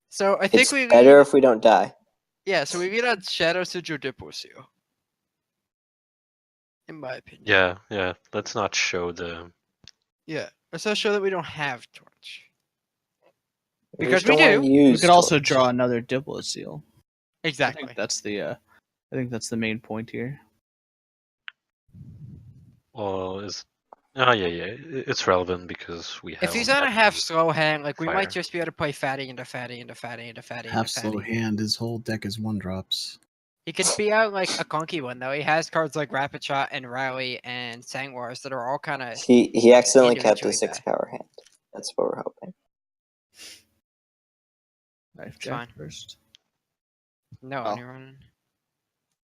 So I think It's we better need. if we don't die. Yeah, so we need a Shadow Sigil Depocio. In my opinion. Yeah. Let's not show the. Yeah. Let's not show that we don't have Torch. We Because just we don't wanna do. use We could also torch. draw another Diplo Seal. I Exactly. think that's the main point here. Well, is. Oh yeah. It's relevant because we have. If he's only on a had half two. slow hand, like we Fire. might just be able to play Fatty into Fatty into Fatty into Fatty into Half slow Fatty. hand. His whole deck is 1-drops. He could be out like a clunky one though. He has cards like Rapid Shot and Rally and Sangwars that are all kind of. He accidentally kept a Individually 6-power hand. That's what we're hoping. Knife Fine. Jack first. No, Oh. you're running.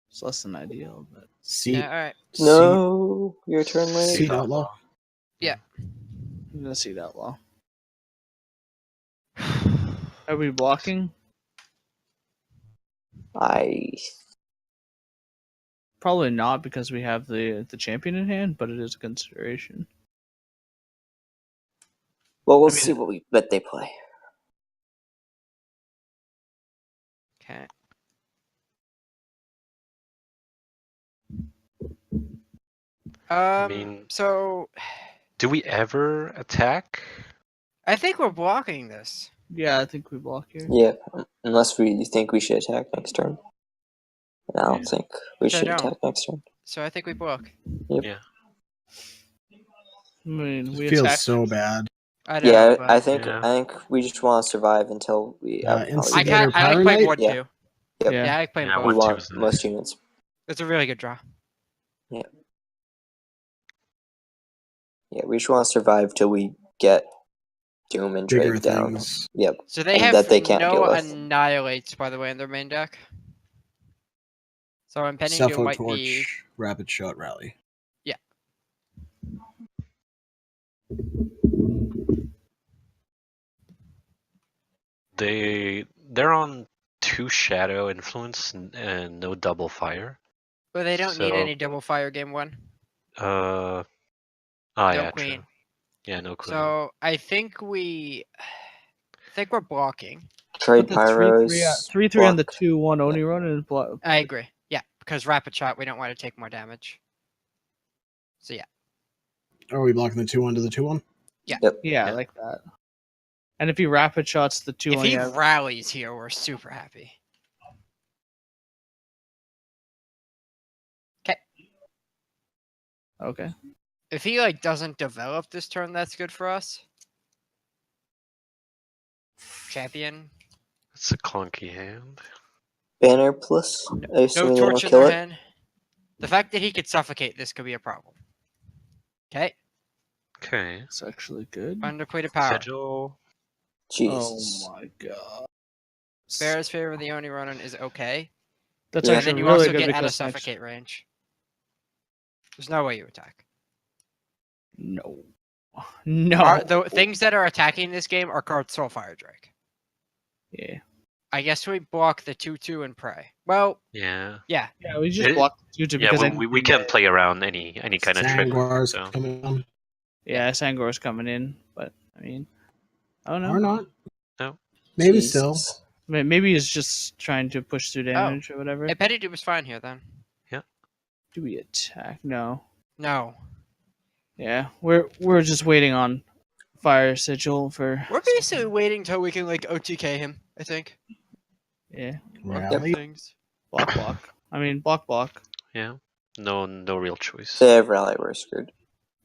It's less than ideal, but See, Yeah, alright. No, your turn late. See outlaw. I'm gonna see that law. Are we blocking? Probably not because we have the champion in hand, but it is a consideration. Well, we'll I mean- see what we bet they play. Okay. I mean, So do we ever attack? I think we're blocking this. Yeah, I think we block here. Yeah, unless we think we should attack next turn. I don't think we So should don't. attack next turn. So I think we block. Yeah. I mean, It we feels attack. so bad. I know, Yeah, but I think Yeah. we just want to survive until we. Instigator I like Power playing Knight? Ward Yeah. 2. Yep. Yeah. Yeah, I like playing Yeah, both. We Ward 2 want is nice. most units. It's a really good draw. Yeah, we just want to survive till we get Doom and Bigger Drake down. things. Yep. So they And have that they can't no deal with. Annihilates, by the way, in their main deck. So Impending Doom Cepho might Torch, be... Rapid Shot Rally. Yeah. They're on 2 Shadow Influence and no double fire. But they don't need So- any double fire game 1. No No queen. True. Yeah, no queen. So I think we're blocking. Trade Put the Pyros. 3/3 on the block. 2/1 Oni run and block. I agree. Yeah, because Rapid Shot, we don't want to take more damage. So yeah. Are we blocking the 2-1 to the 2-1? Yeah, Yeah. I like that. And if he rapid shots the 2 If on he yeah, rallies here, we're super happy. okay. If he like doesn't develop this turn, that's good for us. Champion. It's a clunky hand. Banner plus. I No assume they don't torch in kill their it. hand. The fact that he could suffocate this could be a problem. Okay. Okay. It's actually good. Underplayed power. Sigil. Jesus. Oh my god. Bear's favor of the Oni Ronin is okay. That's Yeah. And then actually you really also good get out of because next... suffocate range. There's no way you attack. No. No. The things that are attacking this game are called Soulfire Drake. Yeah. I guess we block the 2/2 and pray. Well, Yeah. yeah. Yeah, we just It- blocked the 2/2 because Yeah, we can play around any kind of trick. Sangwar's So. coming on. yeah, Sangor's coming in, but I mean, I don't know. Or not. No. Maybe Jesus. still. Maybe he's just trying to push through damage or whatever. Hey, Petty Dude was fine here then. Do we attack? No. No. Yeah, we're just waiting on Fire Sigil for. We're basically waiting till we can like OTK him, I think. Yeah, Rally. Things. block. I mean, block. Yeah. No real choice. If they have rally, we're screwed.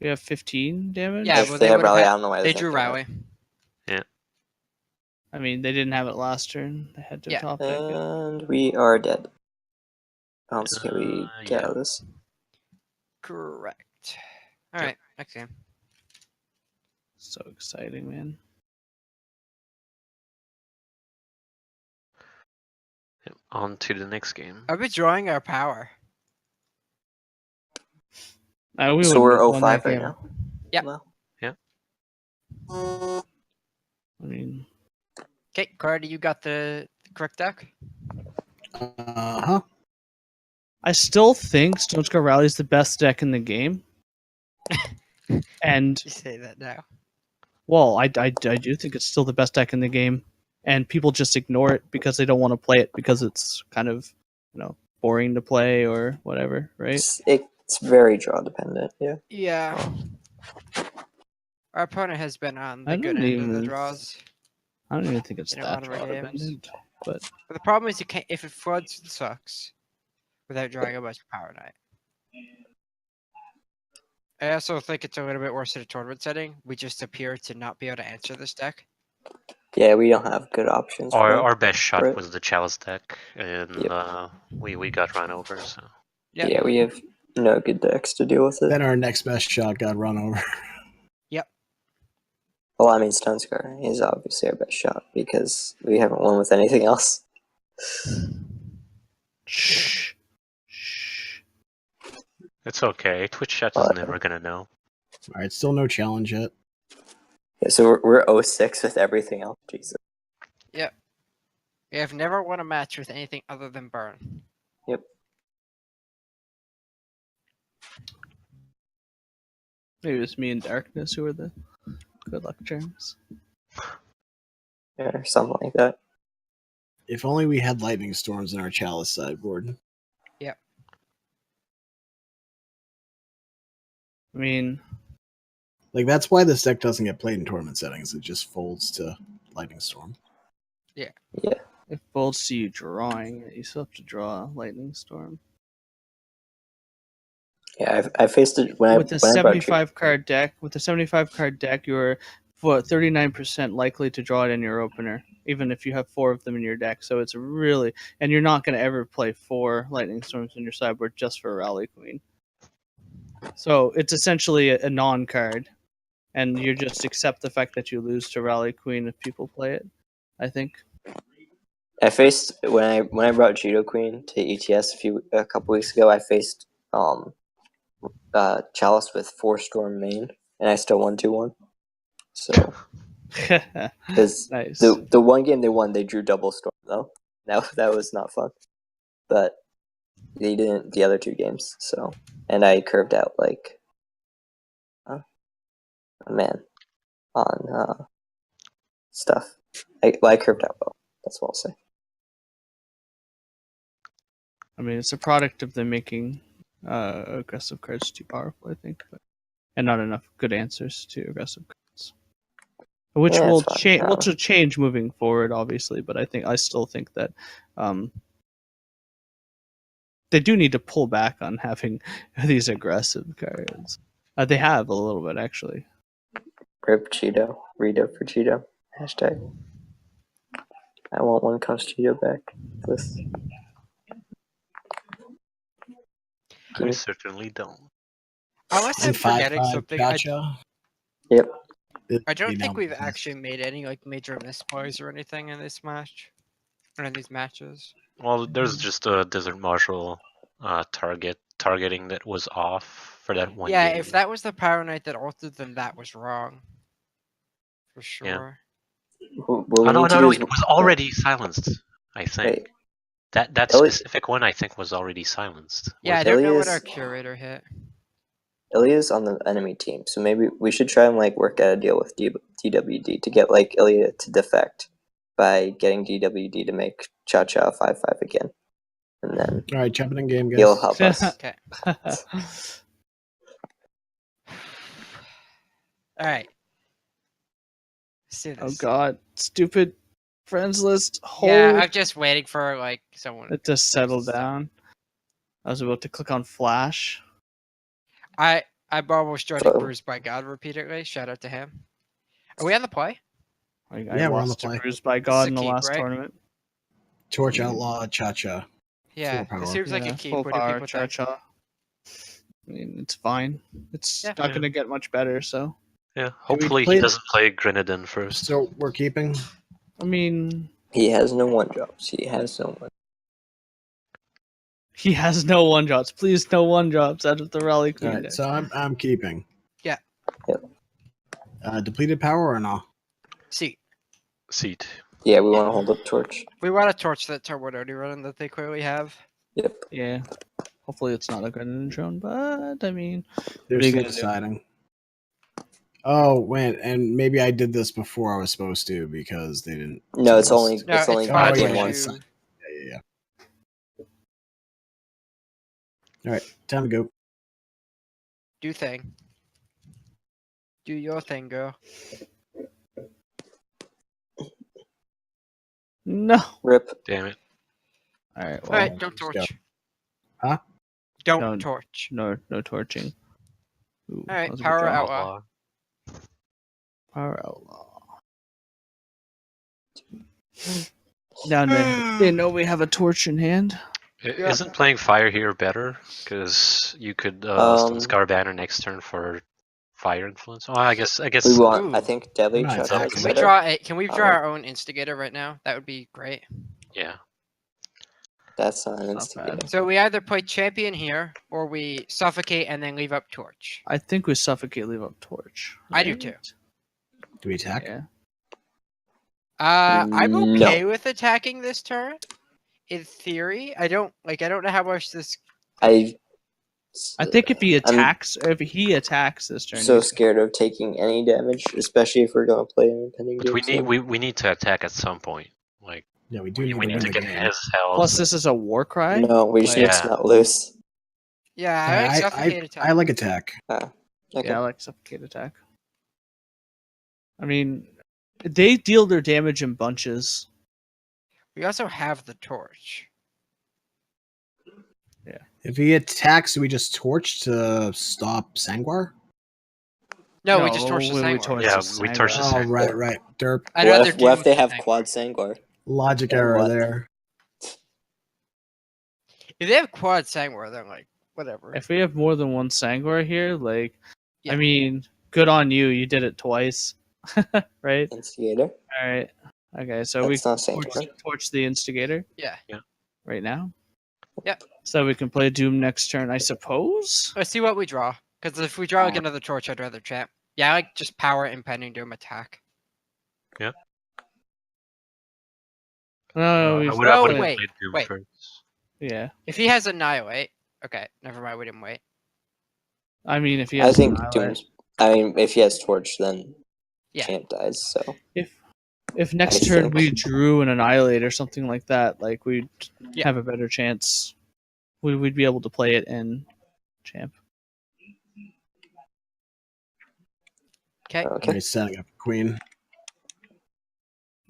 We have 15 damage. Yeah, if well, they they have would've rally, had- I don't know why They they drew rally. I mean, they didn't have it last turn. They had to Yeah. top deck it. And we are dead. How else can we get yeah. out of this? Correct. All right, next game. So exciting, man. On to the next game. Are we drawing our power? We So we're wouldn't have won 05 that right game. now? Yep. No. I mean, Okay, Cardi, you got the correct deck? Uh-huh. I still think Stone Scar Rally is the best deck in the game. And You say that now. well, I do think it's still the best deck in the game, and people just ignore it because they don't want to play it because it's kind of, boring to play or whatever, right? It's very draw dependent, yeah. Yeah. Our opponent has been on I the good don't end of the even- draws. I don't even think it's In a that lot of our draw games. dependent, but But the problem is you can't if it floods it sucks without drawing a bunch of power knight. I also think it's a little bit worse in a tournament setting. We just appear to not be able to answer this deck. Yeah, we don't have good options. for Our best shot Right. was the Chalice deck, and Yep. we got run over. So Yeah. Yeah, we have no good decks to deal with it. Then our next best shot got run over. Well, I mean, Stone Scar is obviously our best shot because we haven't won with anything else. shh. it's okay. Twitch chat is never gonna know. All right, still no challenge yet. Yeah, so we're 06 with everything else. Jesus. We have never won a match with anything other than burn. Maybe it's me and Darkness who are the good luck charms. Yeah, or something like that. If only we had lightning storms in our chalice sideboard. I mean, Like that's why this deck doesn't get played in tournament settings. It just folds to lightning storm. Yeah. If Bold see you drawing it, you still have to draw a Lightning Storm. Yeah, I faced it when with I a when I brought 75 card deck. With a 75 card deck, you're 39% likely to draw it in your opener, even if you have 4 of them in your deck. So it's really, and you're not going to ever play 4 Lightning Storms in your sideboard just for Rally Queen. So it's essentially a non-card, and you just accept the fact that you lose to Rally Queen if people play it, I think. I faced when I brought Judo Queen to ETS a couple weeks ago. I faced Chalice with 4 Storm main, and I still won 2-1. So because nice. the one game they won, they drew double Storm though. That was not fun, but they didn't the other 2 games. So and I curved out like a man on stuff. I curved out well. That's what I'll say. I mean, it's a product of them making aggressive cards too powerful, I think, and not enough good answers to aggressive cards, which will change moving forward, obviously. But I still think that they do need to pull back on having these aggressive cards. They have a little bit, actually. Rip Cheeto, Rito for Cheeto. Hashtag. I want one cost Cheeto back. This. I certainly don't. Unless I'm forgetting something. Yep. I don't think we've actually made any like major misplays or anything in this match, or in these matches. Well, there's just a Desert Marshal targeting that was off for that one Yeah, game. if that was the Power Knight that altered, then that was wrong. For sure. Yeah. No, it was already silenced, I think. Wait. That specific one, I think, was already silenced. Yeah, I don't know what our curator hit. Ilya's on the enemy team, so maybe we should try and like work out a deal with DWD to get like Ilya to defect by getting DWD to make Cha-Cha 5/5 again. And then alright, jumping in game, guys. He'll help us. Okay. Alright. Oh god, stupid friends list. Yeah, I'm just waiting for like someone to settle down. I was about to click on Flash. I'm almost joining Bruised by God repeatedly. Shout out to him. Are we on the play? Yeah, we're on the play. Bruised by God in the last tournament. Torch Outlaw, Cha-Cha. Yeah, it seems like a keep. Full What do power, people think? Cha-Cha. I mean, it's fine. It's not going to get much better, so. Yeah, hopefully he doesn't play Grenadin first. So we're keeping? I mean... He has no 1-drops. He has no 1-drops. Please, no 1-drops out of the Rally Queen. Alright, so I'm keeping. Yeah. Yep. Depleted power or no? Seat. Yeah, we want to hold up Torch. We want to torch that Turbodoti running that they clearly have. Yep. Yeah. Hopefully it's not a Grenadin drone, but I mean... They're still deciding. Oh, wait, and maybe I did this before I was supposed to because they didn't... No, it's only game one. one. Yeah. Alright, time to go. Do thing. Do your thing, girl. No. Rip. Damn it. Alright, well, Alright, don't torch. Huh? Don't torch. No torching. Alright, Power Outlaw. Power Outlaw. Now they know we have a torch in hand. Isn't playing Fire here better? Because you could Scar Banner next turn for Fire Influence. Oh, I guess. We want. I think Deadly. Can we draw our own Instigator right now? That would be great. Yeah. That's not an Instigator. So we either play Champion here, or we Suffocate and then leave up Torch. I think we Suffocate, leave up Torch. I do too. Do we attack? Yeah. I'm okay with attacking this turn. In theory, I don't know how much this. I think if he attacks this turn, so scared of taking any damage, especially if we're going to play an impending game. We need to attack at some point. Like yeah, we do. We need to get his health. Plus, this is a Warcry. No, we just need to not loose. Yeah, I like Suffocate attack. I like attack. Okay. Yeah, I like Suffocate attack. I mean, they deal their damage in bunches. We also have the torch. If he attacks, do we just torch to stop Sangwar? No, we just torch the we Sangwar. torch Yeah, the we torch the Oh, Sangwar. right. Derp. I'd What rather if, what do if they the have Sangwar. quad Sangwar? Logic Then error what? there. If they have quad Sangwar, then like whatever. If we have more than one Sangwar here, like, Yeah. I mean, good on you. You did it twice, right? Instigator? All right. Okay, so That's not we Sangwar. torch the instigator Yeah. right now. Yeah. So we can play Doom next turn, I suppose. Let's see what we draw. Because if we draw like another torch, I'd rather champ. Yeah, I like just power impending doom attack. No, I we would have wait, played Doom wait. first. Yeah. If he has Annihilate, okay, never mind, we didn't wait. I mean, if he I has think Annihilate- Doom's. I mean, if he has Torch, then Yeah. Champ dies. So if next I turn think- we drew an Annihilate or something like that, like we'd Yeah. have a better chance. We'd be able to play it in Champ. Okay. Okay. He's setting up Queen.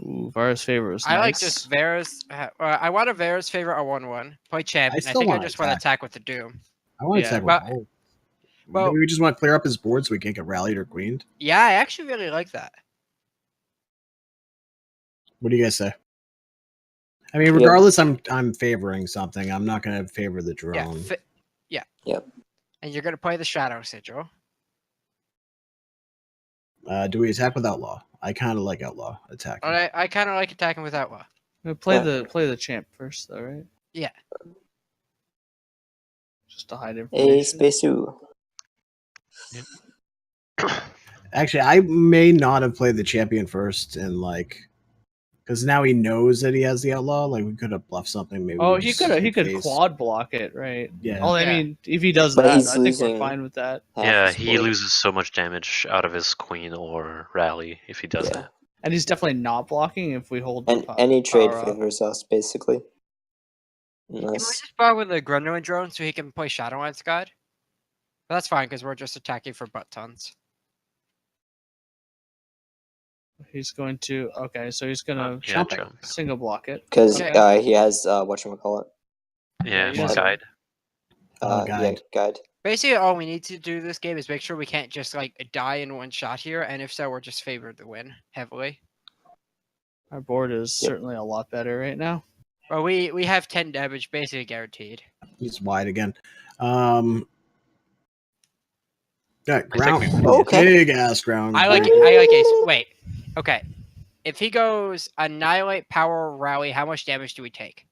Ooh, Vara's favor is I like nice. just Vera's. I want a Vera's favor a 1/1. Play champ, I and I still think I wanna just want to attack. attack with the doom. I want to Yeah, attack with but- both. well- Maybe we just want to clear up his board so we can't get rallied or queened. Yeah, I actually really like that. What do you guys say? I mean, regardless, I'm favoring something. I'm not going to favor the Yeah. drone. Yeah. Yep. And you're gonna play the Shadow Sigil. Do we attack with Outlaw? I kind of like Outlaw attacking. But I kind of like attacking with Outlaw. Play Yeah. the champ first, though, right? Yeah. Just to hide A information. Spaceoo. Actually, I may not have played the champion first, and because now he knows that he has the Outlaw. Like we could have bluffed something. Maybe. Oh, we he just could hit quad face. block it, right? Yeah. Oh, I Yeah. mean, if he does But that, he's I think losing we're fine with that. half Yeah, his he board. loses so much damage out of his queen or rally if he does Yeah. that. And he's definitely not blocking if we hold. And the any trade power up. favors us, basically. Can we Unless just borrow with the Grundling drone so he can play Shadowlands Guide? But that's fine because we're just attacking for butt tons. He's going to. Okay, so he's gonna Yeah, Chump it. jump. single block it. because Okay. he has whatchamacallit. Yeah, Yeah, guide. Oh, Yeah, guide. Basically, all we need to do this game is make sure we can't just like die in one shot here, and if so, we're just favored to win heavily. Our board is Yep. certainly a lot better right now. Well, we have 10 damage basically guaranteed. He's wide again. Yeah, think ground. we- Okay. Big ass ground. I like break. I like Ace. Wait, okay. If he goes Annihilate, Power, Rally, how much damage do we take?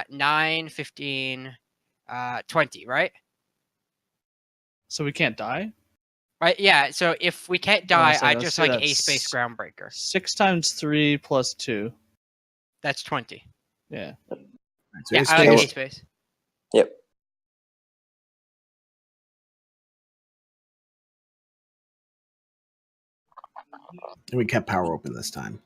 9, 15, 20, right? So we can't die. Right, yeah. So if we can't die, so I let's just say like that's Ace Space Groundbreaker. 6 times 3 plus 2. That's 20. Yeah. So Yeah, Ace I like Space- Ace Space. Yep. and we kept power open this time.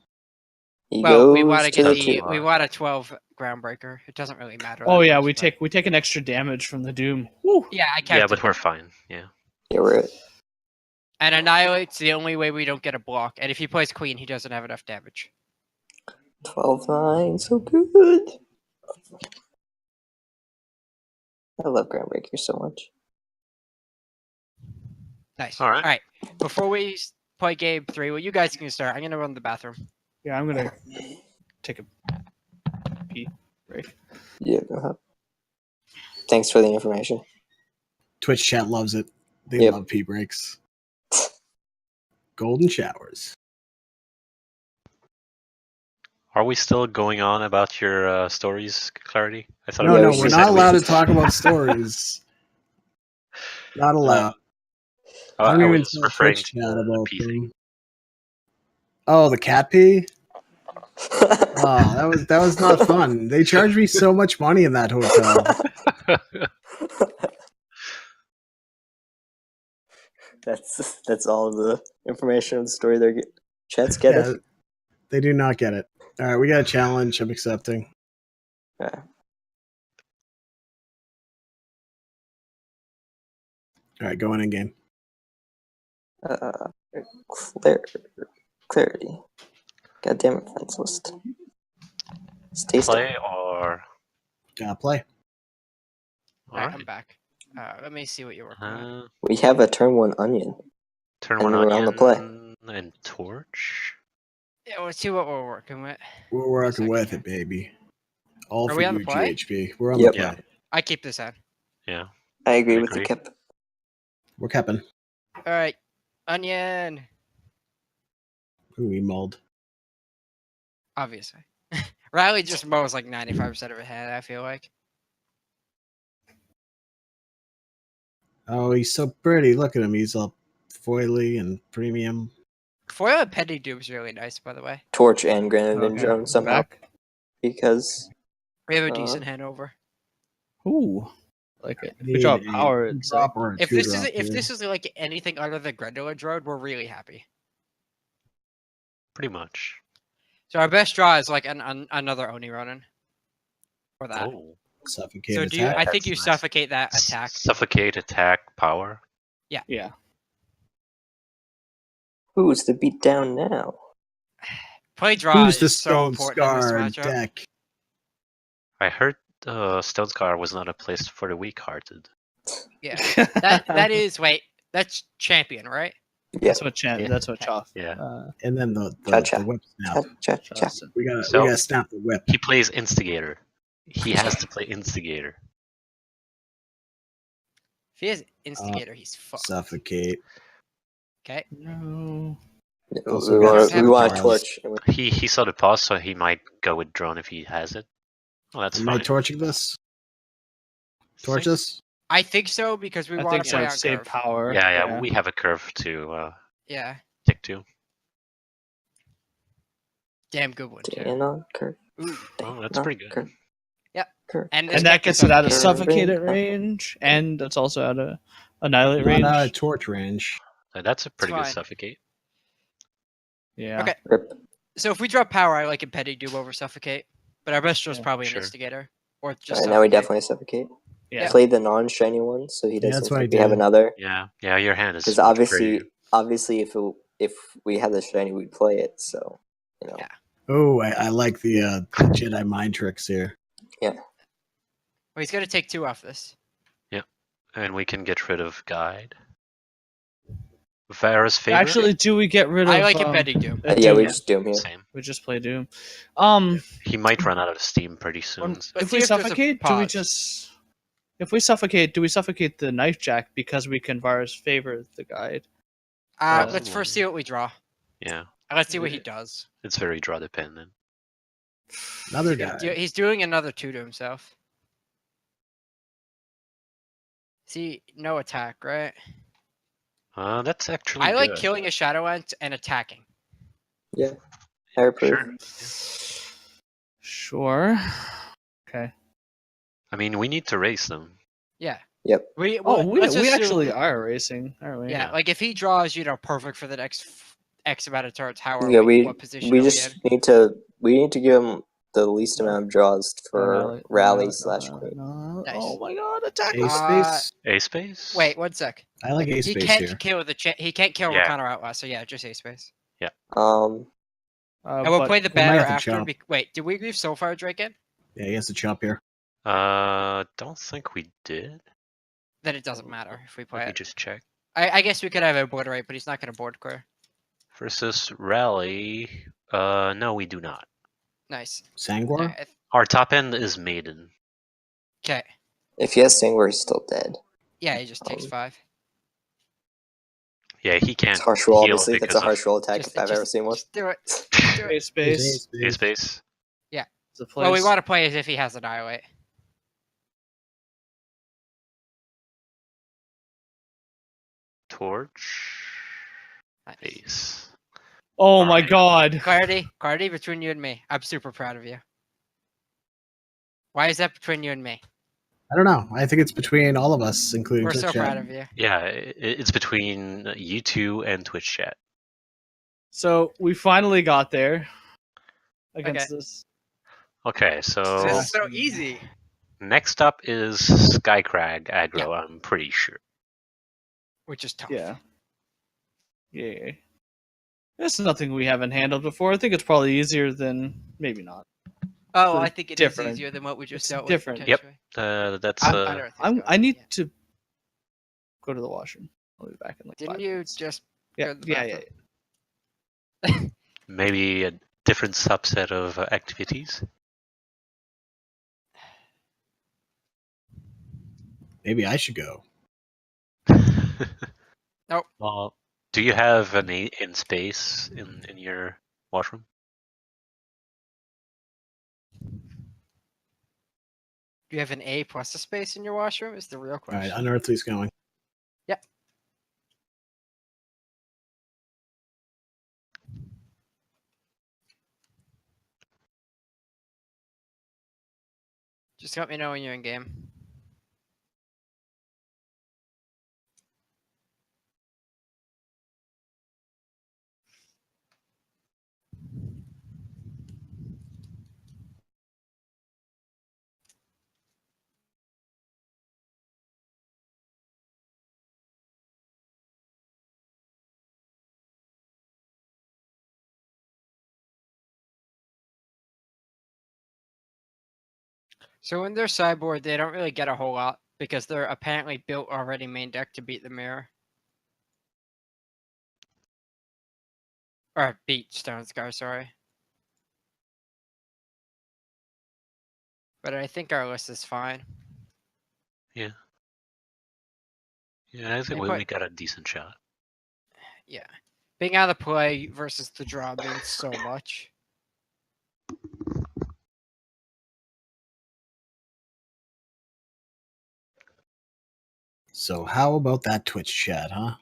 He Well, we goes want to to get the the two. we want a 12 Groundbreaker. It doesn't really matter. Oh that yeah, much, we but- take an extra damage from the Doom. Woo. Yeah, I can't. Yeah, but we're fine. Yeah. Yeah, we're And Annihilate's the only way we don't get a block. And if he plays Queen, he doesn't have enough damage. 12-9, so good. I love Groundbreaker so much. Nice. All right. All right. Before we play game 3, well, you guys can start. I'm gonna run to the bathroom. Yeah, I'm gonna take a pee break. Yeah, go ahead. Thanks for the information. Twitch chat loves it. They Yep. love pee breaks. Golden showers. Are we still going on about your stories, Clarity? I thought No, Yeah, no, we we're should- not allowed to talk about stories. Not allowed. I don't even was tell referring Twitch to chat the about pee thing. them. Oh, the cat pee? Oh, that was not fun. They charged me so much money in that hotel. That's all the information of the story they're chat's getting. Yeah, they do not get it. All right, we got a challenge. I'm accepting. Yeah. All right, going in game. Clarity. God damn it, friends list. It's tasty. Play or Play. Alright, Alright. I'm back. Let me see what you're working with. We have a turn 1 onion. Turn And one we're on the play. onion and torch. Yeah, let's see what we're working with. We're working with Second it, baby. All Are for we on the you, play? GHP. We're on Yep. the play. I keep this on. Yeah. I agree I with the agree. Kip. We're capping. Alright, onion. Ooh, we mulled. Obviously. Riley just mows like 95% of a head, I feel like. Oh, he's so pretty. Look at him. He's all foily and premium. Foil and Petty Doom's really nice, by the way. Torch and Granite and Okay, Drone somehow. back. Because We have a decent hand over. Ooh, like it. If we Need drop a power, it's like, drop or a If two this is drop if here. this is like anything other than Grendeler Drone, we're really happy. Pretty much. So our best draw is like another Oni Ronin. For that. Oh. Suffocate So do you? attack. I think That's you nice. suffocate that attack. Suffocate, attack, power. yeah. who's the beat down now? Play draw Who's the is so Stone important in this Scar matchup. deck? I heard Stone Scar was not a place for the weak-hearted. Yeah, that is that's champion, right? Yeah. That's what Yeah. That's what Choff. Yeah. And then the Cha-cha. whip snap. Cha. We gotta So- we gotta snap the whip. He plays Instigator. He has to play Instigator. If he has Instigator, he's fucked. Suffocate. Okay. No. Also We got want Sabotage. a torch. and we- He saw the pause, so he might go with drone if he has it. Well, that's Am fine. I torching this? Torch this? I think so because we I want think to so. play on Save curve. power. Yeah, we have a curve to Yeah, stick to. damn good one too. Dan on curve. Ooh. Oh, that's No, pretty good. curve. Yep. Curve. And, this And that deck gets is it out of suffocated. suffocated range, and that's also out of annihilate Not range. out of torch range. That's a pretty good fine. suffocate. Yeah. Okay. Rip. So if we drop power, I like Impending Doom over Suffocate. But our best draw is Yeah, probably sure. an Instigator. Or just Alright, now we Suffocate. definitely suffocate. Yeah. Play the non-shiny one, so he Yeah, doesn't that's what I think we have did. another. Yeah, your hand is Because much obviously, prettier. if we had the shiny, we'd play it. So, you know. Yeah. Oh, I like the Jedi mind tricks here. Well, he's going to take 2 off this. And we can get rid of Guide. Vera's favorite? Actually, do we get rid of? I like Impending Doom. Yeah, Doom? we just Doom here. Same. We just play Doom. He might run out of steam pretty soon. Let's If see we if there's a suffocate, do we pause. just? If we suffocate, do we suffocate the knife jack because we can virus favor the guide? Let's first see what we draw. Yeah, Let's see what he does. it's very draw dependent. Another guy. He's doing another 2 to himself. See, no attack, right? That's actually I like good. killing a Shadow Ant and attacking. Yeah. I approve. Sure. Sure. Okay. I mean, we need to race them. Yeah. Yep. We let's assume- actually are racing, aren't we? Yeah, like if he draws, perfect for the next X amount of turns. How are Yeah, we? we What position we are just we in? need to give him the least amount of draws for rally slash queen. Nice. Oh my god, attack! A space. A space? Wait, 1 sec. I like A He space can't here. kill he can't kill Yeah. Rekenner Outlaw, so yeah, just A space. Um, And we'll but play the we might banner have to after. chop. Wait, did we leave Soulfire Drake in? Yeah, he has to chop here. Don't think we did. Then it doesn't matter if we play Let me it. just check. I guess we could have Obliterate, but he's not going to board clear. Versus Rally. No, we do not. Nice. Sangwar? Our top end is Maiden. Okay. if he has Stingwar, he's still dead. Yeah, he just takes Oh. 5. Yeah, he can't It's harsh roll, heal obviously. That's because a harsh roll attack Just, if I've ever seen one. just do it. Do A it. space. A space. It's a Well, we place. want to play as if he has Annihilate. Torch. Nice. Ace. Oh my Alright. god. Clarity between you and me. I'm super proud of you. Why is that between you and me? I don't know. I think it's between all of us, including We're Twitch so chat. proud of you. Yeah, it's between you two and Twitch chat. So we finally got there against Okay. this. Okay, so This is so easy. next up is Skycrag aggro, I'm pretty sure. Which is tough. Yeah. Yeah. This is nothing we haven't handled before. I think it's probably easier than maybe not. Oh, So I it's think it is different. easier than what we just It's dealt different. with. Yep. potentially. That's Unearth is I going, need yeah. to go to the washroom. I'll be back in like Didn't 5 you minutes. just Yeah, go to the yeah. bathroom? maybe a different subset of activities. Maybe I should go. Nope. Well, do you have an in space in your washroom? Do you have an A plus a space in your washroom? Is the real All question. right, Unearthly's going. Yep. Just let me know when you're in game. So in their sideboard, they don't really get a whole lot because they're apparently built already main deck to beat the mirror. Or beat Stone Scar, sorry. But I think our list is fine. Yeah. Yeah, I think we got a decent shot. Yeah. Being out of play versus the draw means so much. So how about that Twitch chat, huh?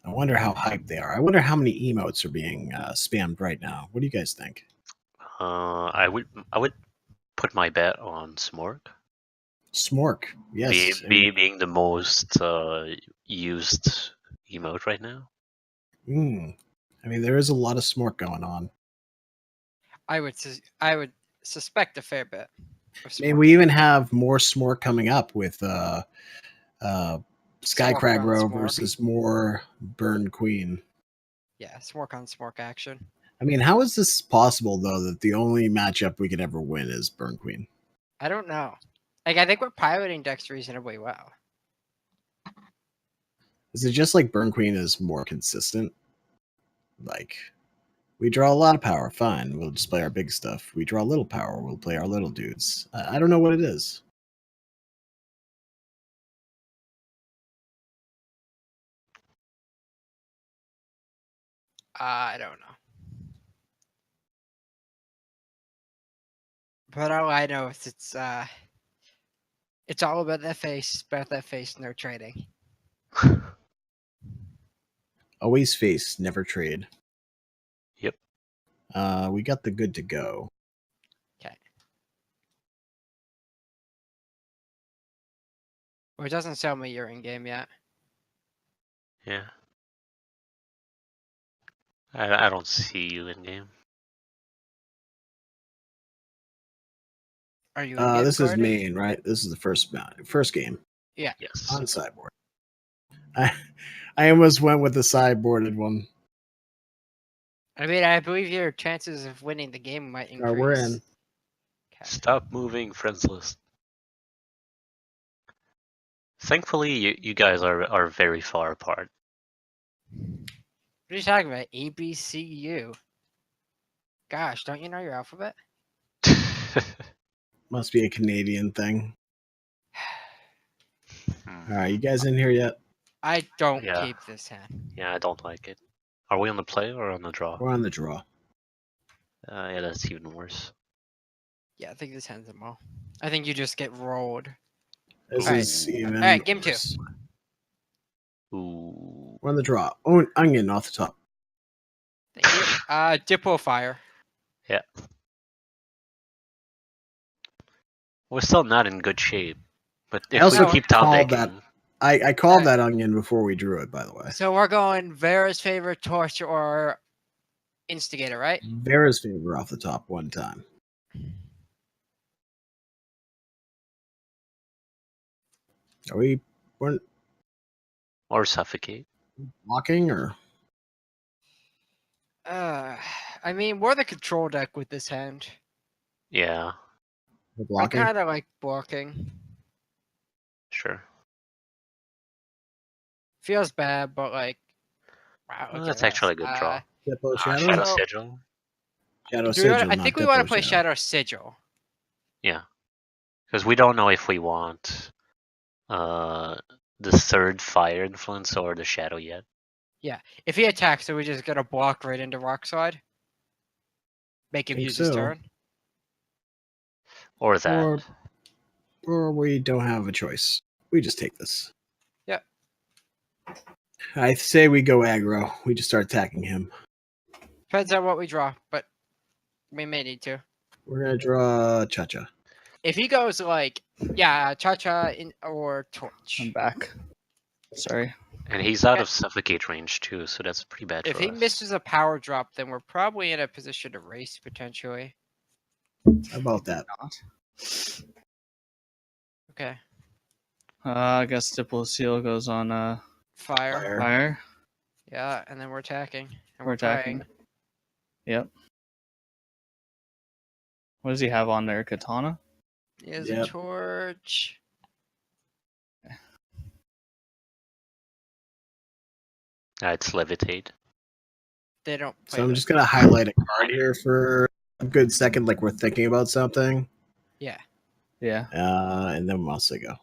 I wonder how hyped they are. I wonder how many emotes are being spammed right now. What do you guys think? I would put my bet on Smork. Smork, yes. Being the most used emote right now. I mean, there is a lot of Smork going on. I would suspect a fair bit. I mean, we even have more Smork coming up with Skycrag on Row Smork. versus more Burn Queen. Yeah, Smork on Smork action. I mean, how is this possible, though, that the only matchup we could ever win is Burn Queen? I don't know. Like, I think we're piloting decks reasonably well. Is it just like Burn Queen is more consistent? Like, we draw a lot of power, fine, we'll just play our big stuff. We draw little power, we'll play our little dudes. I don't know what it is. I don't know. But all I know is it's all about that face, no trading. Always face, never trade. Yep. We got the good to go. Okay. Well, it doesn't tell me you're in game yet. Yeah. I don't see you in game. Are you in game? This Cardi? is main, right? This is the first game. Yeah. Yes. On sideboard. I almost went with the sideboarded one. I mean, I believe your chances of winning the game might increase. We're in. Okay. Stop moving, friends list. Thankfully, you guys are very far apart. What are you talking about? A, B, C, U. Gosh, don't you know your alphabet? Must be a Canadian thing. All right, you guys in here yet? I don't Yeah. keep this hand. Yeah, I don't like it. Are we on the play or on the draw? We're on the draw. Yeah, that's even worse. Yeah, I think this hand's them all. I think you just get rolled. This Alright. is even. Alright, game 2. worse. Ooh. We're on the draw. Oh, onion off the top. Thank you. Diplo Fire. Yeah. We're still not in good shape. But I if also we keep top called decking, I called that onion before we drew it, by the way. So we're going Vera's favorite torch or Instigator, right? Vera's favor off the top one time. Are we or suffocate. blocking or? I mean, we're the control deck with this hand. Yeah, We're I blocking. kind of like blocking. sure. Feels bad, but like, wow. Well, Okay, that's actually a good draw. Depot Shadow. Shadow So- Sigil. Shadow Do we wanna, Sigil, I not think we want to Depot play Shadow. Shadow Sigil. Yeah, because we don't know if we want the third fire influence or the shadow yet. If he attacks, so we just gonna block right into Rockslide. Make him Think use his so. turn. Or that. Or we don't have a choice. We just take this. Yeah. I say we go aggro. We just start attacking him. Depends on what we draw, but we may need to. We're gonna draw Cha-Cha. If he goes like, yeah, Cha-Cha or Torch. I'm back. Sorry. And he's out of suffocate range too, so that's pretty bad If for he us. misses a power drop, then we're probably in a position to race potentially. How about that? Okay. I guess Diplo Seal goes on Fire. fire. Yeah, and then we're attacking. And We're attacking. playing. Yep. What does he have on there? Katana? He has Yep. a torch. It's levitate. They don't play So I'm that. just gonna highlight a card here for a good second, like we're thinking about something. Yeah. Yeah. And then once they go.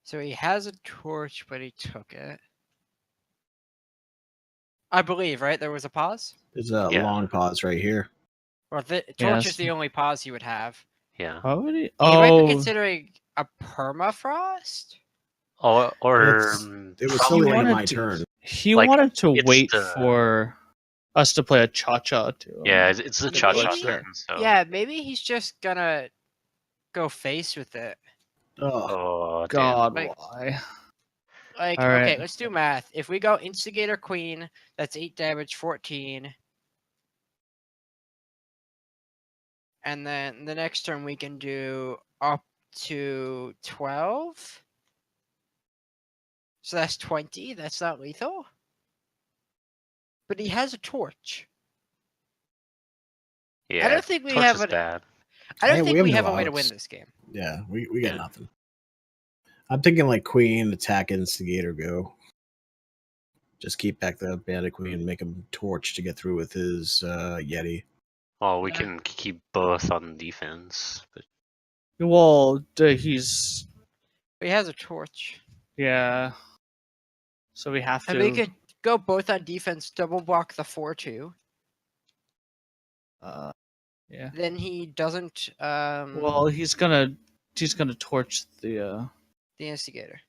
So he has a torch, but he took it. I believe, right? There was a pause? There's a Yeah. long pause right here. Well, the torch Yes. is the only pause he would have. Yeah. How would he? He might be Oh, considering a permafrost? Or It was He still the end of wanted my to- turn. he like, wanted to it's wait the- for us to play a cha-cha to him. yeah, it's the Maybe- cha-cha turn. So. Yeah, maybe he's just gonna go face with it. Oh, Oh, damn. God, Like- why? Like, All right. okay, let's do math. If we go Instigator Queen, that's 8 damage, 14. And then the next turn we can do up to 12. So that's 20. That's not lethal. But he has a torch. Yeah, don't think we torch have is an- bad. I don't Yeah, think we we have have no a way to win outs. this game. yeah, we got Yeah. nothing. I'm thinking like Queen, attack, Instigator, go. Just keep back the Bandit Queen, make him torch to get through with his Yeti. Well, we can keep both on defense, but Well, he's But he has a torch. yeah. So we have And to. we could go both on defense, double block the 4-2. Yeah. Then he doesn't Well, he's gonna torch the. the Instigator.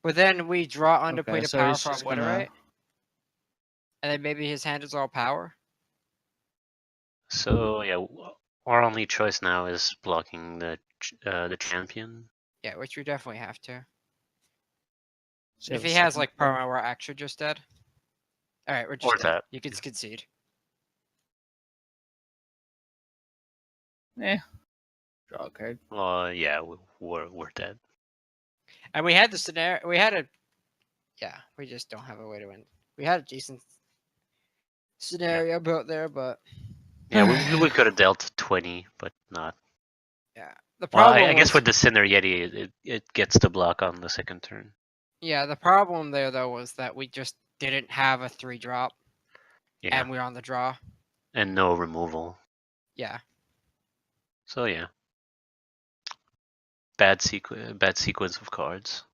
But then we draw onto Okay, play to so power he's from just what, gonna- right? And then maybe his hand is all power. so yeah, our only choice now is blocking the champion. Yeah, which we definitely have to. So If the he has second like one. perma, we're actually just dead. All right, we're Or just dead. that, You can concede. Draw a card. well, yeah, we're dead. And we had the scenario. We had a. Yeah, we just don't have a way to win. We had a decent scenario built there, but Yeah, we could have dealt 20, but not. the Well, problem. I guess was- with the Cinder Yeti, it gets the block on the second turn. Yeah, the problem there though was that we just didn't have a 3-drop, Yeah, and we're on the draw. and no removal. Yeah. So yeah, bad sequence of cards.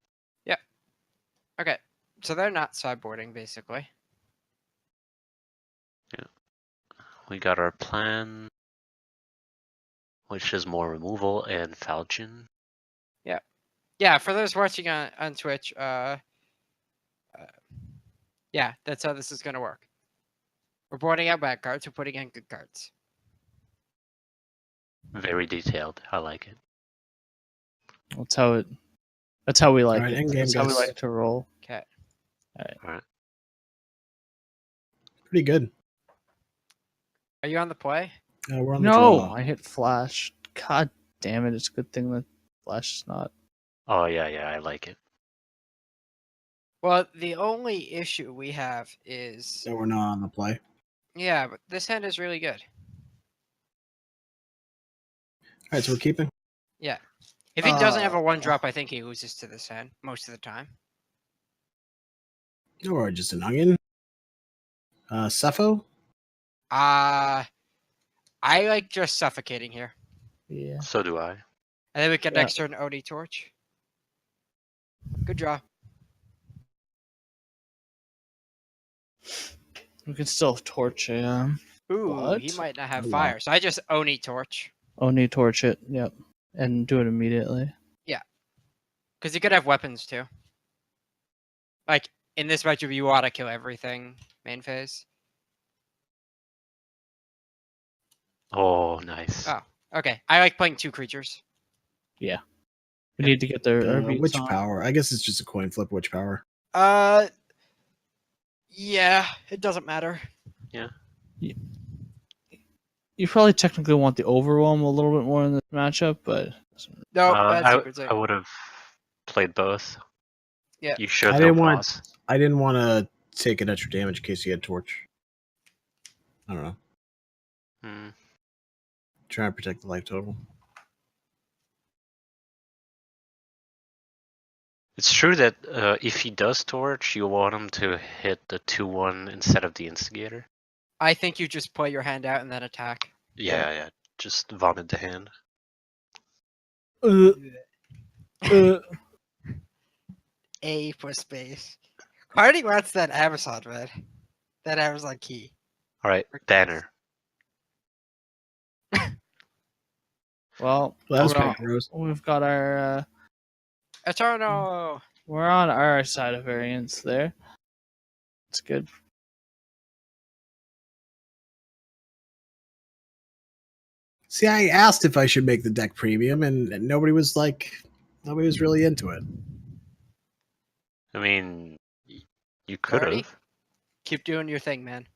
Okay, so they're not sideboarding basically. We got our plan, which is more removal and Falchion. Yeah, for those watching on Twitch, yeah, that's how this is gonna work. We're boarding out bad cards. We're putting in good cards. Very detailed. I like it. That's how it. That's how we like Alright, it. end game, That's how we guys. like to roll. Okay. Alright. Pretty good. Are you on the play? We're on the No, draw. I hit flash. God damn it! It's a good thing that flash is not. Oh yeah, I like it. Well, the only issue we have is So we're not on the play. yeah, but this hand is really good. All right, so we're keeping. Yeah. If he doesn't have a 1-drop, I think he loses to this hand most of the time. Or just an onion. Suffo? I like just suffocating here. Yeah. So do I. And then we can Yeah. next turn OD torch. Good draw. We can still torch a Ooh, he What? might not have Oh, wow. fire, so I just Oni torch. Oni torch it. Yep. And do it immediately. Because you could have weapons too. Like, in this matchup, you ought to kill everything main phase. Oh, nice. Oh, okay. I like playing 2 creatures. We need to get their beats Which on. power? I guess it's just a coin flip. Which power? Yeah, it doesn't matter. You probably technically want the overwhelm a little bit more in this matchup, but No, that's Secret I Sight. would have played both. Yeah. You showed I no didn't want- flaws. I didn't want to take an extra damage in case he had torch. I don't know. Hmm. Trying to protect the life total. It's true that if he does torch, you want him to hit the 2/1 instead of the instigator. I think you just play your hand out and then attack. Yeah. Just vomit the hand. A for space. Party wants that Amazon, man. That Amazon key. All right, banner. well, Well, that was we're pretty on- gross. we've got our Eternal. we're on our side of variance there. It's good. See, I asked if I should make the deck premium, and nobody was really into it. I mean, you could Alrighty. have. Keep doing your thing, man.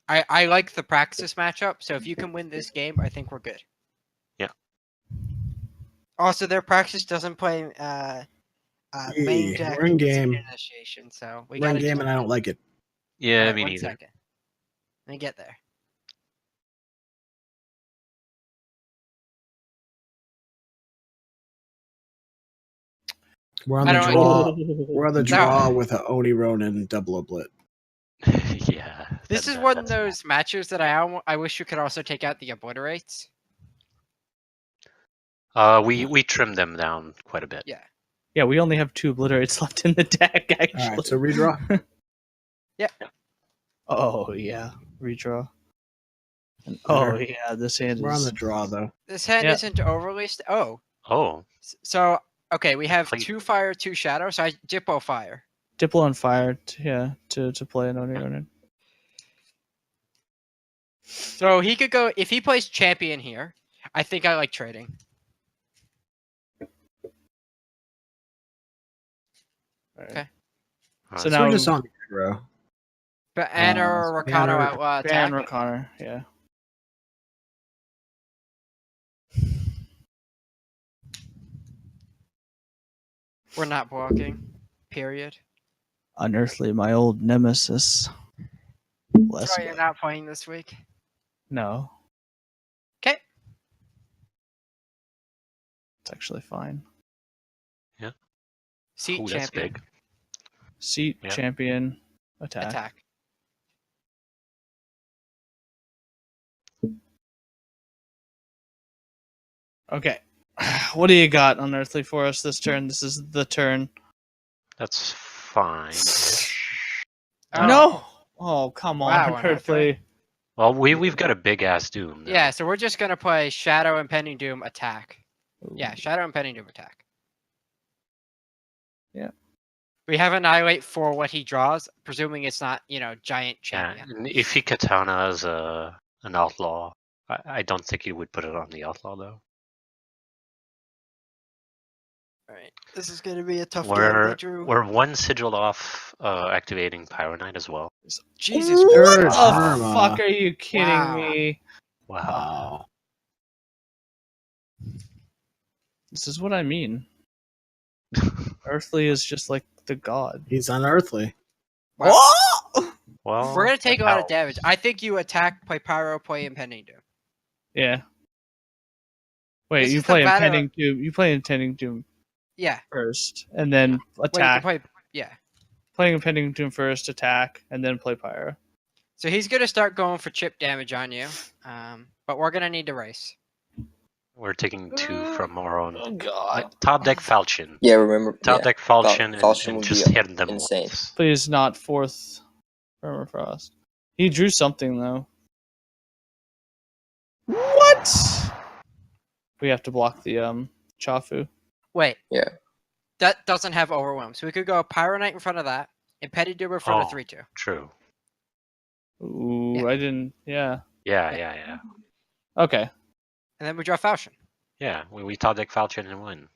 I like the Praxis matchup, so if you can win this game, I think we're good. Yeah. Also, their Praxis doesn't play main Hey, deck we're in game. initiation, so we We're in gotta game, do and I don't like it. Yeah, Alright, me one neither. second. Let me get there. We're on I the don't draw. like We're on the No. draw with a Oni Ronin double oblit. Yeah. This is one of those matches that I wish you could also take out the obliterates. We trimmed them down quite a bit. Yeah. Yeah, we only have 2 obliterates left in the deck, actually. All right, so redraw. Oh yeah, redraw. And, oh yeah, this hand We're on is the draw though. This hand Yeah. isn't overly oh. Oh, So okay, we have Play- 2 fire, 2 shadow, so I Dippo fire. Diplo on fire. To play an Oni Ronin. So he could go if he plays champion here. I think I like trading. Okay. So So now we're just on the aggro. But and or Rakano Banner- Outlaw ban attack. Reconner, yeah. We're not blocking. Period. Unearthly, my old nemesis. Less So you're not playing this week. No, Okay. it's actually fine. Seat ooh, that's champion. big. Seat Yeah. champion attack. Attack. Okay. What do you got, Unearthly, for us this turn? This is the turn. That's fine. Oh. No! Oh, come on, Wow, Unearthly. Well, we've got a big ass doom. Now. Yeah, so we're just gonna play Shadow Impending Doom attack. Yeah, Shadow Impending Doom attack. Yeah. We have Annihilate for what he draws, presuming it's not, giant Yeah, champion. and if he katana as an outlaw, I don't think he would put it on the outlaw though. Alright. This is gonna be a tough game, We're Drew. we're one sigil off activating Pyro Knight as well. Jesus What Third the Christ. Karma. fuck are you kidding Wow. me? Wow. This is what I mean. Earthly is just like the god. He's unearthly. Wow. Well, We're gonna take a it lot of helps. damage. I think you attack, play Pyro, play Impending Doom. Yeah. Wait, This you is the play matter- Impending Doom. You play Impending Doom Yeah. first, and then Well, you can attack. play. Yeah. Playing Impending Doom first, attack, and then play Pyro. So he's gonna start going for chip damage on you. But we're gonna need to race. We're taking 2 from our own. Oh god. Top deck Falchion. Yeah, remember. Top yeah. deck Falchion Falchion and would just be hitting them insane. once. Please not 4th Permafrost. He drew something though. What? We have to block the Chafu. Wait. Yeah. That doesn't have Overwhelm. So we could go Pyro Knight in front of that, Impending Doom in front of Oh. 3/2. True. Ooh, Yeah. I didn't. Yeah. Yeah. Okay. And then we draw Falchion. Yeah, we top deck Falchion and win.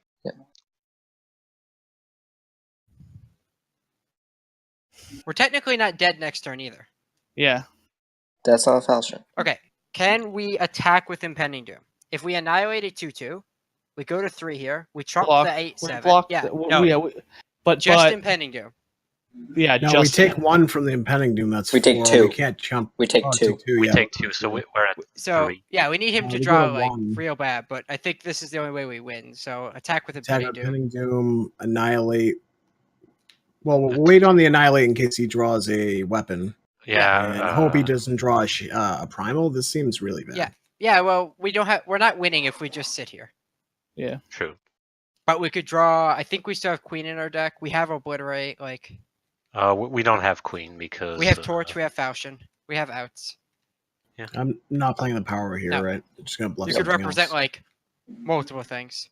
We're technically not dead next turn either. Yeah. That's not a Falchion. Okay. Can we attack with Impending Doom? If we annihilate a 2/2, we go to 3 here. We trump Block. the We 8/7. block. Yeah. The, No. yeah. But Just Impending Doom. yeah. No, just we take 1 from the Impending Doom. That's We take 4. 2. We can't jump. We take Oh, 2. We yeah. take 2, so we're at So 3. yeah, we need him to we go draw to like 1. real bad, but I think this is the only way we win. So attack with Attack Impending Doom. Impending Doom, annihilate. Well, we'll wait on the annihilate in case he draws a weapon. Yeah. And hope he doesn't draw a primal. This seems really bad. Yeah. Yeah, well, we're not winning if we just sit here. Yeah. True. But we could draw. I think we still have Queen in our deck. We have Obliterate. Like We don't have Queen because we have Torch. We have Falchion. We have outs. I'm not playing the power here, No. right? I'm just gonna bluff You could something represent else. like multiple things.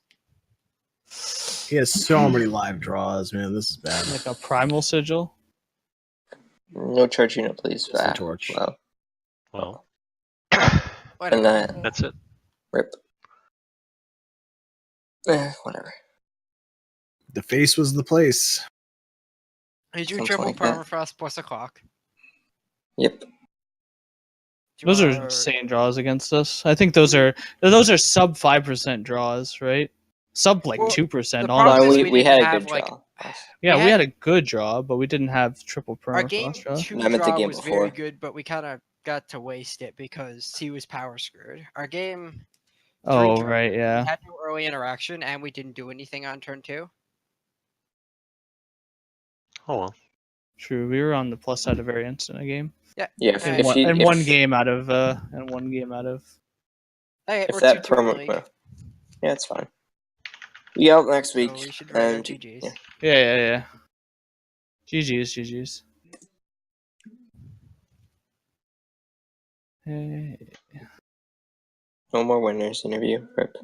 He has so many live draws, man. This is bad. Like a primal sigil. No charge unit, please. Just a torch. Wow. well, Whatever. And then that's it. rip. Whatever. The face was the place. He drew Something triple like that. Permafrost plus a clock. Yep. Those are Draw- insane draws against us. I think those are sub 5% draws, right? Sub like Well, 2% the problem honestly. is we didn't had a have, good like, draw. Yeah, we we had- had a good draw, but we didn't have triple Our game permafrost draw. 2 I meant the draw game was before. very good, but we kind of got to waste it because he was power screwed. Our game Oh, draw- right, we yeah. had no early interaction and we didn't do anything on turn 2. Oh well. True. We were on the plus side of variance in a game. Yeah. Yeah. And If you, And if, one game out of and one game out of Hey, if we're that 2-2 in the promo, league, yeah, it's fine. We out next so week. we should write our and GGs. yeah. Yeah. GG's. Hey. No more winners interview. Rip.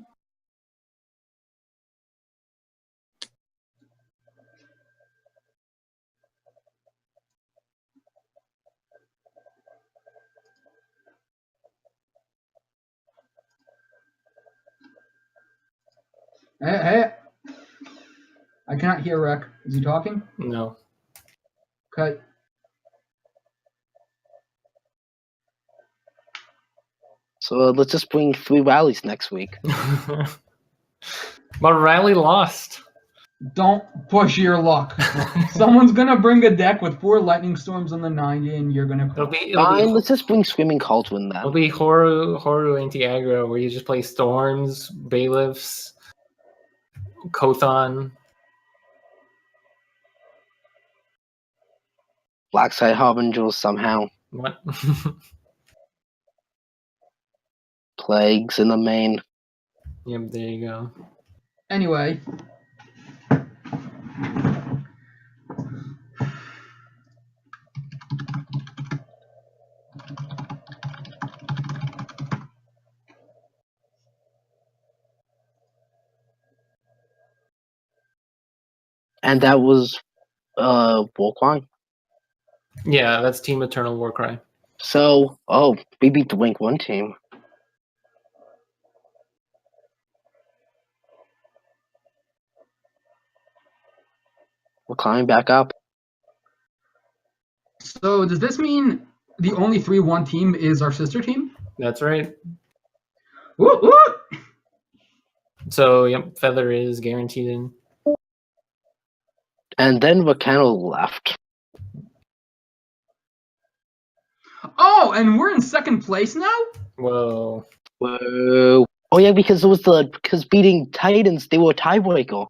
Hey. I cannot hear Rek. Is he talking? No. Cut. So let's just bring 3 rallies next week. But Riley lost. Don't push your luck. Someone's gonna bring a deck with 4 lightning storms on the 90, and you're gonna. Fine, let's just bring Screaming Cauldron then. It'll be Horu anti-aggro where you just play Storms, Bailiffs, Kothon. Blackside Harbingers somehow. What? Plagues in the main. Yep, there you go. Anyway. And that was Warcry. Yeah, that's Team Eternal Warcry. So, we beat the Wink 1 team. We're climbing back up. So does this mean the only 3-1 team is our sister team? That's right. Woo, woo! So, yep, Feather is guaranteed in. And then rekenner left. Oh, and we're in second place now? Whoa. Whoa. Oh yeah, because beating Titans, they were a tiebreaker.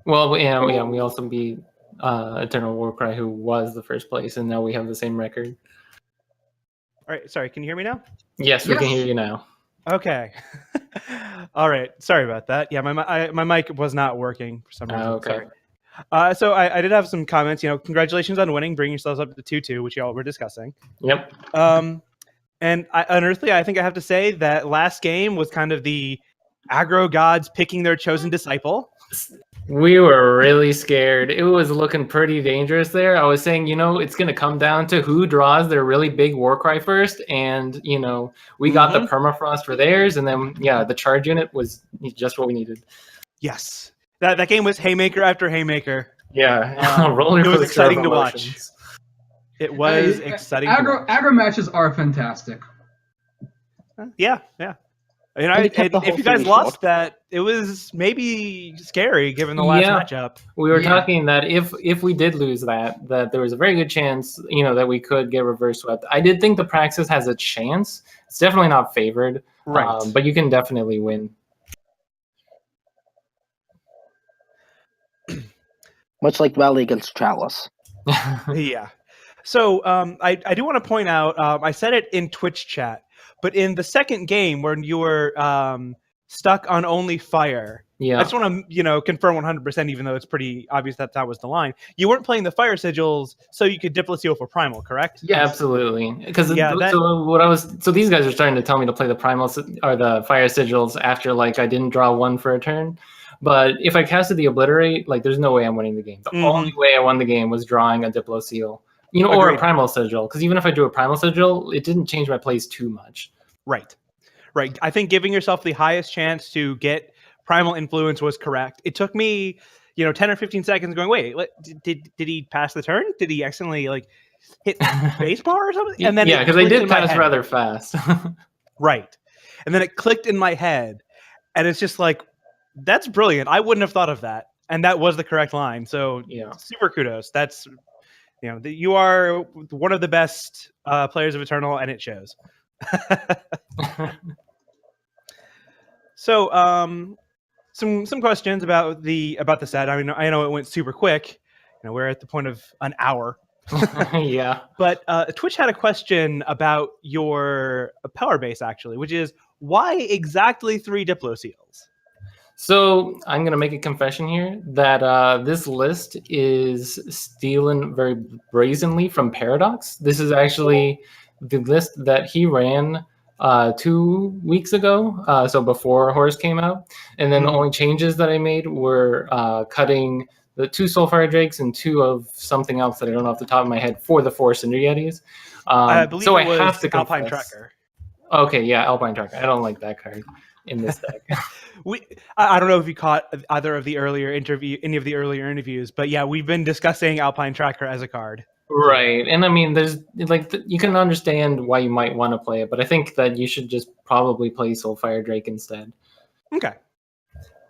Well, yeah, we also beat Eternal Warcry, who was the first place, and now we have the same record. All right, sorry, can you hear me now? Yes, we can hear you now. Okay. All right, sorry about that. Yeah, my mic was not working for some reason. Okay. Sorry. So I did have some comments. Congratulations on winning, bringing yourselves up to 2-2, which y'all were discussing. Yep. And unearthly, I think I have to say that last game was kind of the aggro gods picking their chosen disciple. We were really scared. It was looking pretty dangerous there. I was saying, it's going to come down to who draws their really big Warcry first. And, we got the permafrost for theirs. And then, the charge unit was just what we needed. Yes. That game was haymaker after haymaker. Yeah. Roller it was coaster exciting of to watch. emotions. It was exciting to watch. Aggro matches are fantastic. Yeah. If you guys lost that, it was maybe scary given the last matchup. We were talking that if we did lose that there was a very good chance, that we could get reverse swept. I did think the Praxis has a chance. It's definitely not favored, right? But you can definitely win. Much like Rally against Chalice. Yeah. So I do want to point out, I said it in Twitch chat, but in the second game when you were stuck on only fire, I just want to confirm 100%, even though it's pretty obvious that was the line. You weren't playing the fire sigils so you could Diploseal for primal, correct? Yeah, absolutely. Because so these guys are starting to tell me to play the primal or the fire sigils after I didn't draw one for a turn. But if I casted the Obliterate, there's no way I'm winning the game. The only way I won the game was drawing a Diploseal. Or a primal sigil, because even if I drew a primal sigil, it didn't change my plays too much. Right. I think giving yourself the highest chance to get primal influence was correct. It took me, 10 or 15 seconds going, wait, did he pass the turn? Did he accidentally hit spacebar or something? And then because I did pass rather fast. Right. And then it clicked in my head, and it's just that's brilliant. I wouldn't have thought of that, and that was the correct line. So super kudos. That's. You are one of the best players of Eternal, and it shows. So, some questions about the set. I mean, I know it went super quick. We're at the point of an hour. Yeah. But Twitch had a question about your power base, actually, which is why exactly 3 Diploseals? So I'm going to make a confession here that this list is stealing very brazenly from Paradox. This is actually the list that he ran 2 weeks ago, so before Horus came out. And then the only changes that I made were cutting the 2 Soulfire Drakes and 2 of something else that I don't know off the top of my head for the 4 Cinder Yetis. I believe so it was I have to Alpine confess. Tracker. Okay, yeah, Alpine Tracker. I don't like that card in this deck. I don't know if you caught any of the earlier interviews, but yeah, we've been discussing Alpine Tracker as a card. Right, and I mean, there's you can understand why you might want to play it, but I think that you should just probably play Soulfire Drake instead. Okay.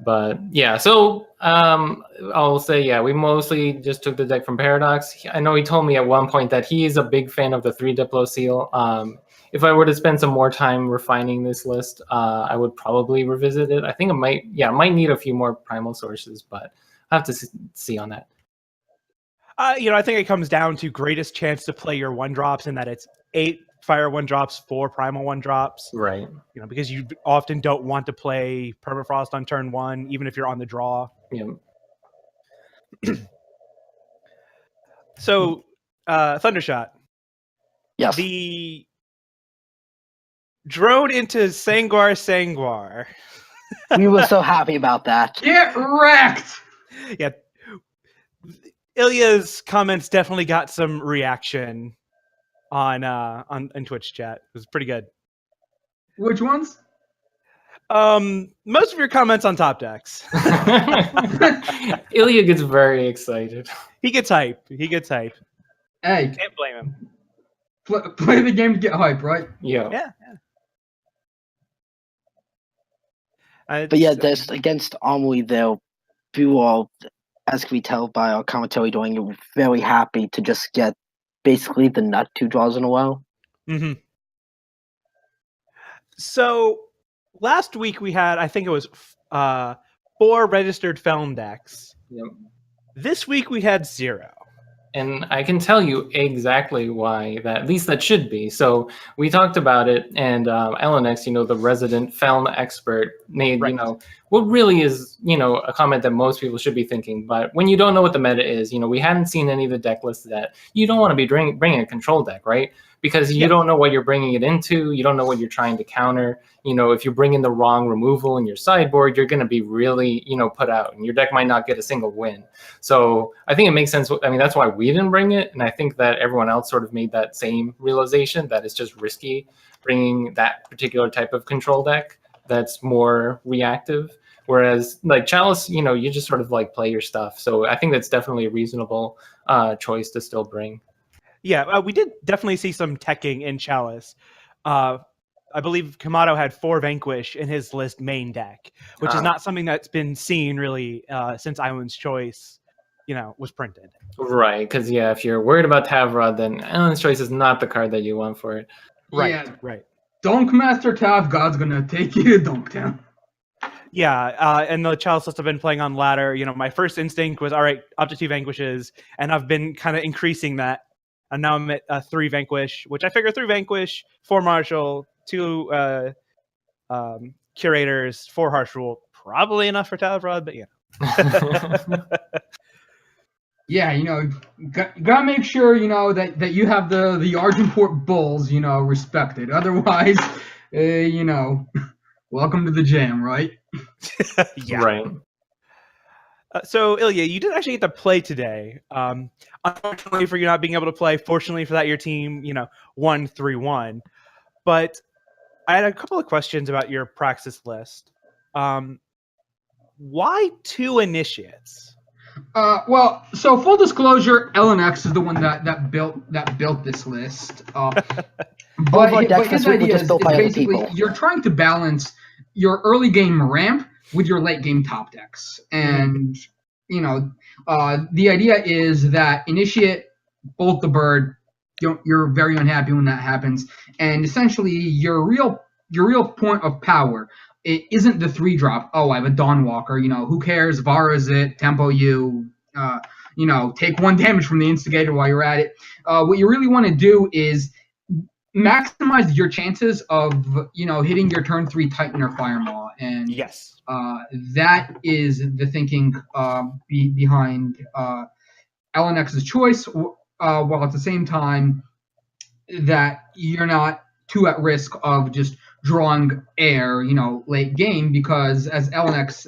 But yeah, so I'll say we mostly just took the deck from Paradox. I know he told me at one point that he is a big fan of the 3 Diploseal. If I were to spend some more time refining this list, I would probably revisit it. I think it might need a few more primal sources, but I have to see on that. I think it comes down to greatest chance to play your 1-drops, and that it's 8 fire 1-drops, 4 primal 1-drops. Right. Because you often don't want to play permafrost on turn 1, even if you're on the draw. Yeah. So, Thundershot. Yes. The drone into Sangwar. We were so happy about that. Get wrecked! Yeah. Ilya's comments definitely got some reaction on Twitch chat. It was pretty good. Which ones? Most of your comments on top decks. Ilya gets very excited. He gets hype. Hey, Can't blame him. Play the game to get hype, right? Yeah. But yeah, against Amelie, though, as can be tell by our commentary doing it, very happy to just get basically the nut 2 draws in a row. Mm-hmm. So last week we had, I think it was 4 registered Felm decks. Yep. This week we had 0. And I can tell you exactly why that, at least that should be. So we talked about it, and LNX, the resident Felm expert, made, what really is, a comment that most people should be thinking. But when you don't know what the meta is, we hadn't seen any of the deck lists that you don't want to be bringing a control deck, right? Because you don't know what you're bringing it into. You don't know what you're trying to counter. If you bring in the wrong removal in your sideboard, you're going to be really, put out, and your deck might not get a single win. So I think it makes sense. I mean, that's why we didn't bring it. And I think that everyone else sort of made that same realization that it's just risky bringing that particular type of control deck that's more reactive. Whereas like Chalice, you just sort of like play your stuff. So I think that's definitely a reasonable choice to still bring. Yeah, we did definitely see some teching in Chalice. I believe Kamado had 4 Vanquish in his list main deck, which is not something that's been seen really since Island's Choice, was printed. Right, because if you're worried about Tavrod, then Island's Choice is not the card that you want for it. Right, right. Dunkmaster Tav God's gonna take you to Dunktown. Yeah, and the Chalice list I've been playing on ladder, my first instinct was, all right, up to 2 Vanquishes, and I've been kind of increasing that. And now I'm at 3 Vanquish, which I figure 3 Vanquish, 4 Marshall, 2 Curators, 4 Harsh Rule, probably enough for Tavrod, but Yeah, gotta make sure, that you have the Argenport Bulls, respected. Otherwise, welcome to the jam, right? Yeah. Right. So, Ilya, you didn't actually get to play today. Unfortunately for you not being able to play, fortunately for that, your team, won 3-1. But I had a couple of questions about your Praxis list. Why 2 Initiates? Well, so full disclosure, LNX is the one that built this list. But his idea is basically you're trying to balance your early game ramp with your late game top decks, and the idea is that Initiate, Bolt the Bird. You're very unhappy when that happens, and essentially your real point of power. It isn't the 3-drop. Oh, I have a Dawnwalker. Who cares? Vara's it. Tempo you. Take 1 damage from the Instigator while you're at it. What you really want to do is maximize your chances of hitting your turn 3 Titan or Firemaw, and yes, that is the thinking behind LNX's choice. While at the same time that you're not too at risk of just drawing air, late game, because as LNX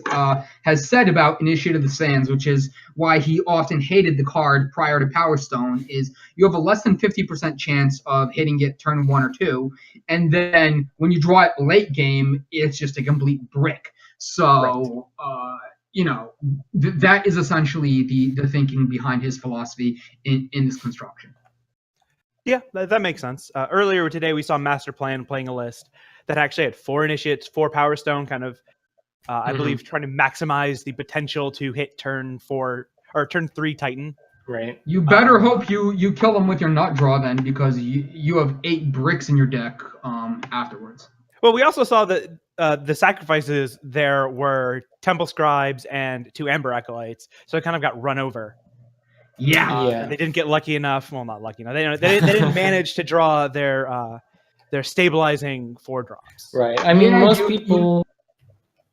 has said about Initiate of the Sands, which is why he often hated the card prior to Power Stone, is you have a less than 50% chance of hitting it turn 1 or 2, and then when you draw it late game, it's just a complete brick. So, that is essentially the thinking behind his philosophy in this construction. Yeah, that makes sense. Earlier today, we saw Master Plan playing a list that actually had 4 Initiates, 4 Power Stone, kind of, I believe, trying to maximize the potential to hit turn 4 or turn 3 Titan. Right. You better hope you kill them with your nut draw then, because you have 8 bricks in your deck afterwards. Well, we also saw that the sacrifices there were Temple Scribes and 2 Amber Acolytes, so it kind of got run over. Yeah. They didn't get lucky enough. Well, not lucky enough. They didn't manage to draw their stabilizing 4 drops. Right. I mean, most people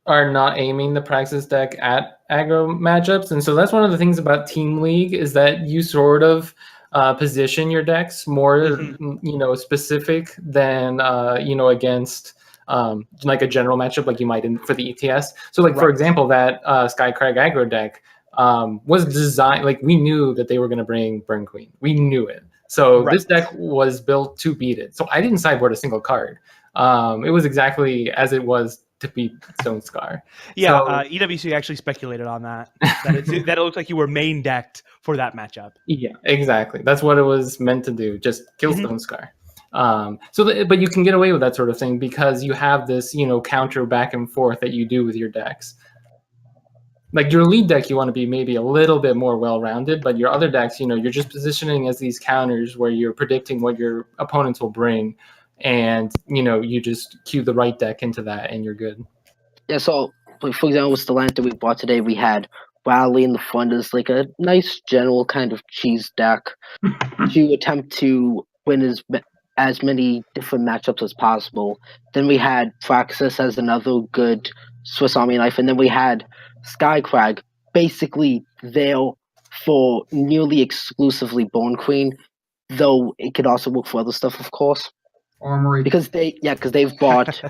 are not aiming the Praxis deck at aggro matchups, and so that's one of the things about Team League is that you sort of position your decks more, specific than against like a general matchup like you might for the ETS. So, for example, that Skycrag aggro deck was designed, like we knew that they were going to bring Burn Queen. We knew it. So this deck was built to beat it. So I didn't sideboard a single card. It was exactly as it was to beat Stone Scar. Yeah, so, EWC actually speculated on that. That it looked like you were main decked for that matchup. Yeah, exactly. That's what it was meant to do. Just kill Stone Scar. But you can get away with that sort of thing because you have this, counter back and forth that you do with your decks. like your lead deck, you want to be maybe a little bit more well-rounded, but your other decks, you're just positioning as these counters where you're predicting what your opponents will bring, and you just cue the right deck into that, and you're good. Yeah. So, for example, with the lineup that we bought today, we had Rally in the front as like a nice general kind of cheese deck to attempt to win as many different matchups as possible. Then we had Praxis as another good Swiss Army knife, and then we had Skycrag basically there for nearly exclusively Bone Queen, though it could also work for other stuff, of course. Armory. Because they've bought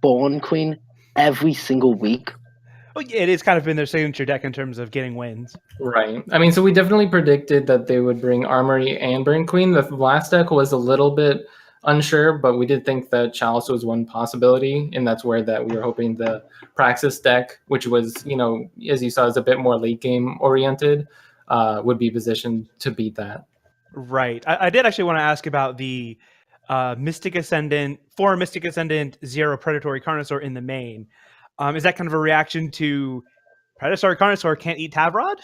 Bone Queen every single week. Well, it has kind of been their signature deck in terms of getting wins. Right. I mean, so we definitely predicted that they would bring Armory and Burn Queen. The last deck was a little bit unsure, but we did think that Chalice was one possibility, and that's where that we were hoping the Praxis deck, which was, as you saw, is a bit more late game oriented, would be positioned to beat that. Right. I did actually want to ask about the Mystic Ascendant, 4 Mystic Ascendant, 0 Predatory Carnosaur in the main. Is that kind of a reaction to Predatory Carnosaur can't eat Tavrod?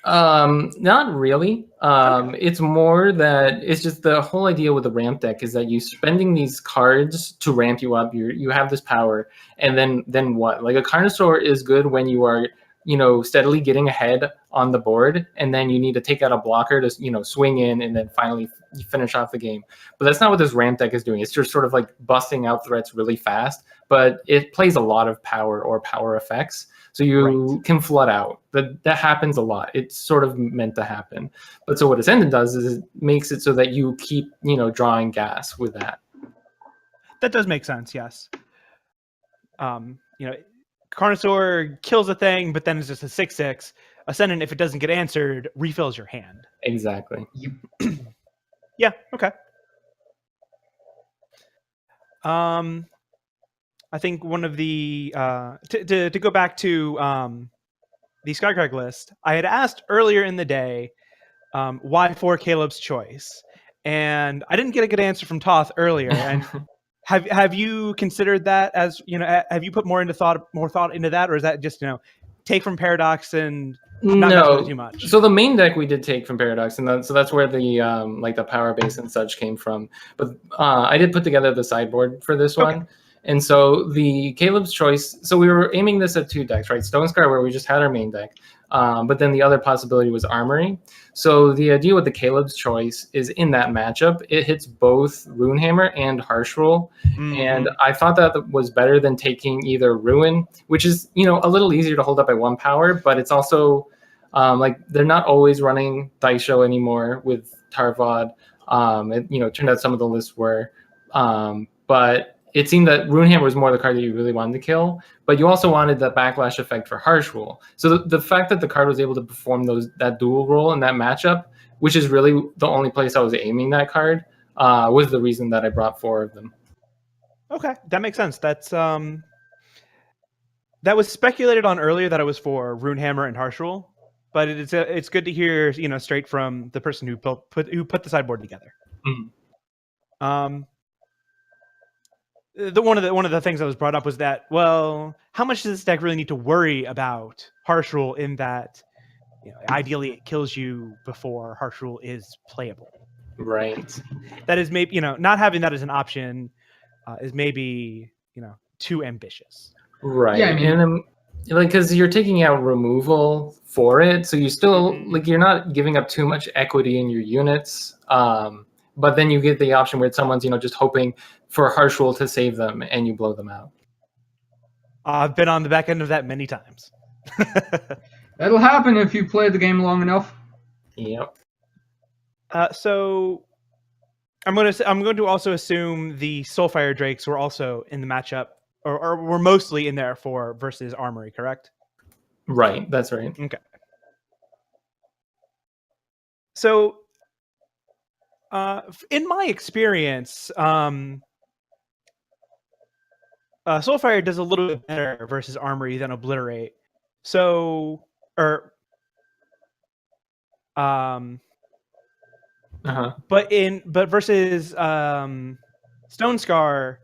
Not really. Okay. It's more that it's just the whole idea with the ramp deck is that you spending these cards to ramp you up. You have this power, and then what? Like a Carnosaur is good when you are steadily getting ahead on the board, and then you need to take out a blocker to swing in and then finally finish off the game. But that's not what this ramp deck is doing. It's just sort of like busting out threats really fast, but it plays a lot of power or power effects. So you can flood out. That happens a lot. It's sort of meant to happen. But so what Ascendant does is it makes it so that you keep, drawing gas with that. That does make sense, yes. Carnosaur kills a thing, but then it's just a 6/6. Ascendant, if it doesn't get answered, refills your hand. Exactly. Yeah, okay. I think one of the to go back to the Skycrag list, I had asked earlier in the day why 4 Caleb's Choice, and I didn't get a good answer from Toth earlier. And have you considered that as have you put more thought into that, or is that just take from Paradox and not mess with it too much? So the main deck we did take from Paradox, and so that's where the like the power base and such came from. But I did put together the sideboard for this one. And so the Caleb's Choice, so we were aiming this at 2 decks, right? Stone Scar, where we just had our main deck. But then the other possibility was Armory. So the idea with the Caleb's Choice is in that matchup, it hits both Runehammer and Harsh Roll. Mm-hmm. And I thought that was better than taking either Ruin, which is, a little easier to hold up by 1 power, but it's also like they're not always running Dice Show anymore with Tarvod. It turned out some of the lists were, but it seemed that Runehammer was more the card that you really wanted to kill, but you also wanted the backlash effect for Harsh Roll. So the fact that the card was able to perform that dual role in that matchup, which is really the only place I was aiming that card, was the reason that I brought 4 of them. Okay, that makes sense. That's that was speculated on earlier that it was for Runehammer and Harsh Roll, but it's good to hear straight from the person who put the sideboard together. Mm-hmm. One of the things that was brought up was that, well, how much does this deck really need to worry about Harsh Roll in that ideally it kills you before Harsh Roll is playable. Right. That is maybe not having that as an option is maybe too ambitious. Right. Yeah, I mean, and because you're taking out removal for it, so you still you're not giving up too much equity in your units. But then you get the option where someone's just hoping for Harsh Roll to save them, and you blow them out. I've been on the back end of that many times. That'll happen if you play the game long enough. Yep. So I'm going to also assume the Soulfire Drakes were also in the matchup, or were mostly in there for versus Armory, correct? Right. That's right. Okay. So, in my experience, Soulfire does a little bit better versus Armory than Obliterate. So, but versus Stone Scar,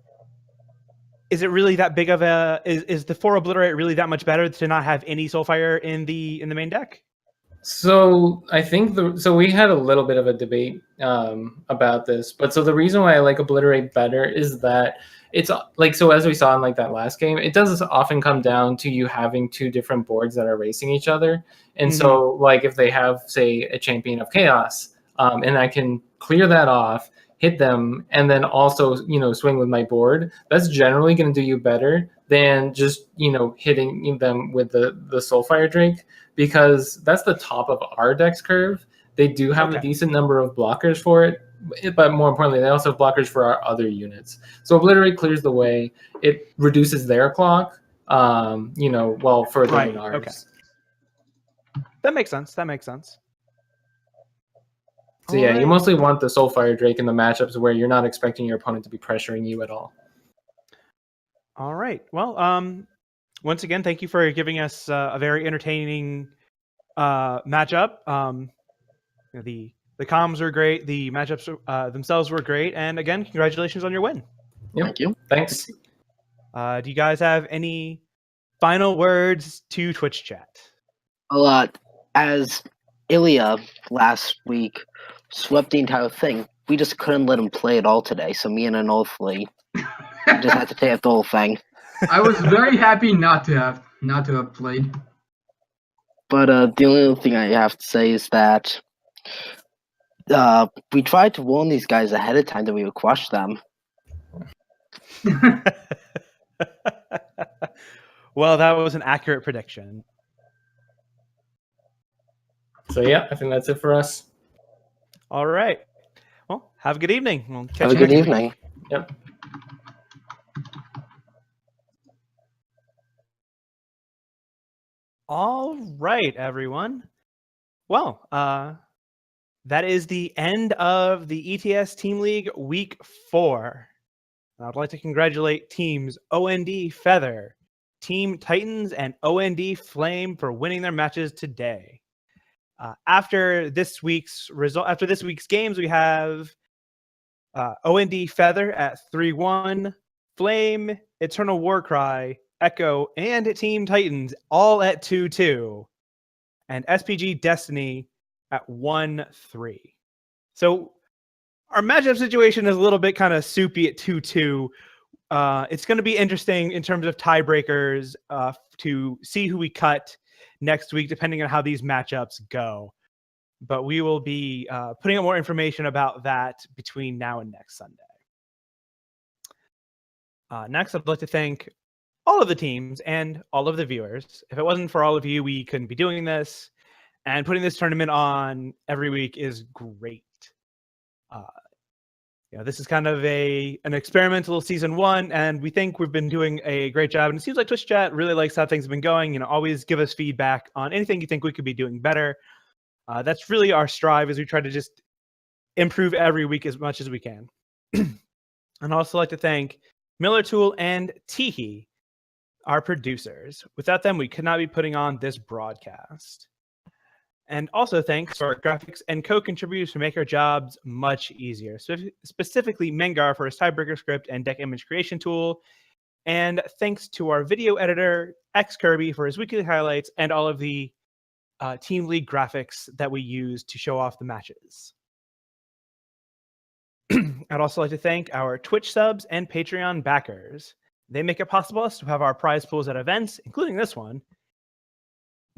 is it really that big of a is the 4 Obliterate really that much better to not have any Soulfire in the main deck? So I think we had a little bit of a debate about this, but so the reason why I like Obliterate better is that it's like, so as we saw in like that last game, it does often come down to you having 2 different boards that are racing each other. And so like if they have, say, a Champion of Chaos, and I can clear that off, hit them, and then also, swing with my board, that's generally going to do you better than just, hitting them with the Soulfire Drake, because that's the top of our deck's curve. They do have a decent number of blockers for it, but more importantly, they also have blockers for our other units. So Obliterate clears the way. It reduces their clock, while furthering ours. Okay. That makes sense. So yeah, you mostly want the Soulfire Drake in the matchups where you're not expecting your opponent to be pressuring you at all. All right. Well, once again, thank you for giving us a very entertaining matchup. The comms are great. The matchups themselves were great. And again, congratulations on your win. Yep. Thank you. Thanks. Do you guys have any final words to Twitch chat? As Ilya last week swept the entire thing, we just couldn't let him play at all today. So me and Anolfly just had to take the whole thing. I was very happy not to have played. But the only other thing I have to say is that we tried to warn these guys ahead of time that we would crush them. Well, that was an accurate prediction. So yeah, I think that's it for us. All right. Well, have a good evening. We'll catch have you a good next evening. week. Yep. All right, everyone. Well, that is the end of the ETS Team League Week 4. I'd like to congratulate teams OND Feather, Team Titans, and OND Flame for winning their matches today. After this week's games, we have OND Feather at 3-1, Flame, Eternal Warcry, Echo, and Team Titans all at 2-2, and SPG Destiny at 1-3. So our matchup situation is a little bit kind of soupy at 2-2. It's going to be interesting in terms of tiebreakers to see who we cut next week, depending on how these matchups go. But we will be putting up more information about that between now and next Sunday. Next, I'd like to thank all of the teams and all of the viewers. If it wasn't for all of you, we couldn't be doing this. And putting this tournament on every week is great. This is kind of an experimental season 1, and we think we've been doing a great job. And it seems like Twitch chat really likes how things have been going. Always give us feedback on anything you think we could be doing better. That's really our strive, as we try to just improve every week as much as we can. And I'd also like to thank Miller Tool and Teehee, our producers. Without them, we could not be putting on this broadcast. And also thanks to our graphics and co-contributors who make our jobs much easier, specifically Mengar for his tiebreaker script and deck image creation tool. And thanks to our video editor, Kirby, for his weekly highlights and all of the Team League graphics that we use to show off the matches. I'd also like to thank our Twitch subs and Patreon backers. They make it possible us to have our prize pools at events, including this one.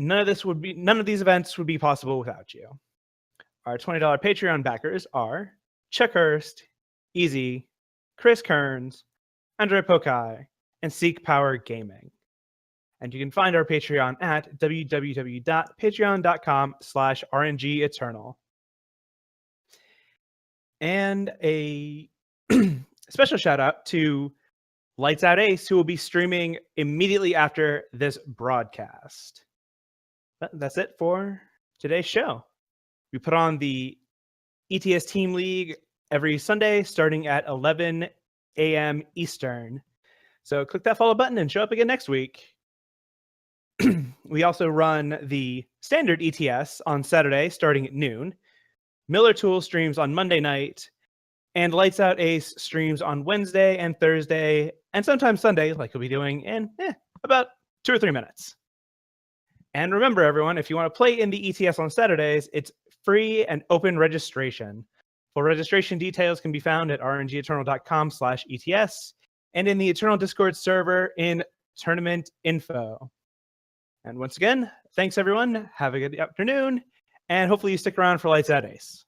None of these events would be possible without you. Our $20 Patreon backers are Chuck Hurst, Easy, Chris Kearns, Andre Pokai, and Seek Power Gaming. And you can find our Patreon at www.patreon.com/RNGEternal. And a special shout out to Lights Out Ace, who will be streaming immediately after this broadcast. That's it for today's show. We put on the ETS Team League every Sunday starting at 11 a.m. Eastern. So click that follow button and show up again next week. We also run the standard ETS on Saturday starting at noon. Miller Tool streams on Monday night. And Lights Out Ace streams on Wednesday and Thursday and sometimes Sunday, like we'll be doing in about 2 or 3 minutes. And remember, everyone, if you want to play in the ETS on Saturdays, it's free and open registration. Full registration details can be found at rngeternal.com/ETS and in the Eternal Discord server in tournament info. And once again, thanks everyone. Have a good afternoon, and hopefully you stick around for Lights Out Ace.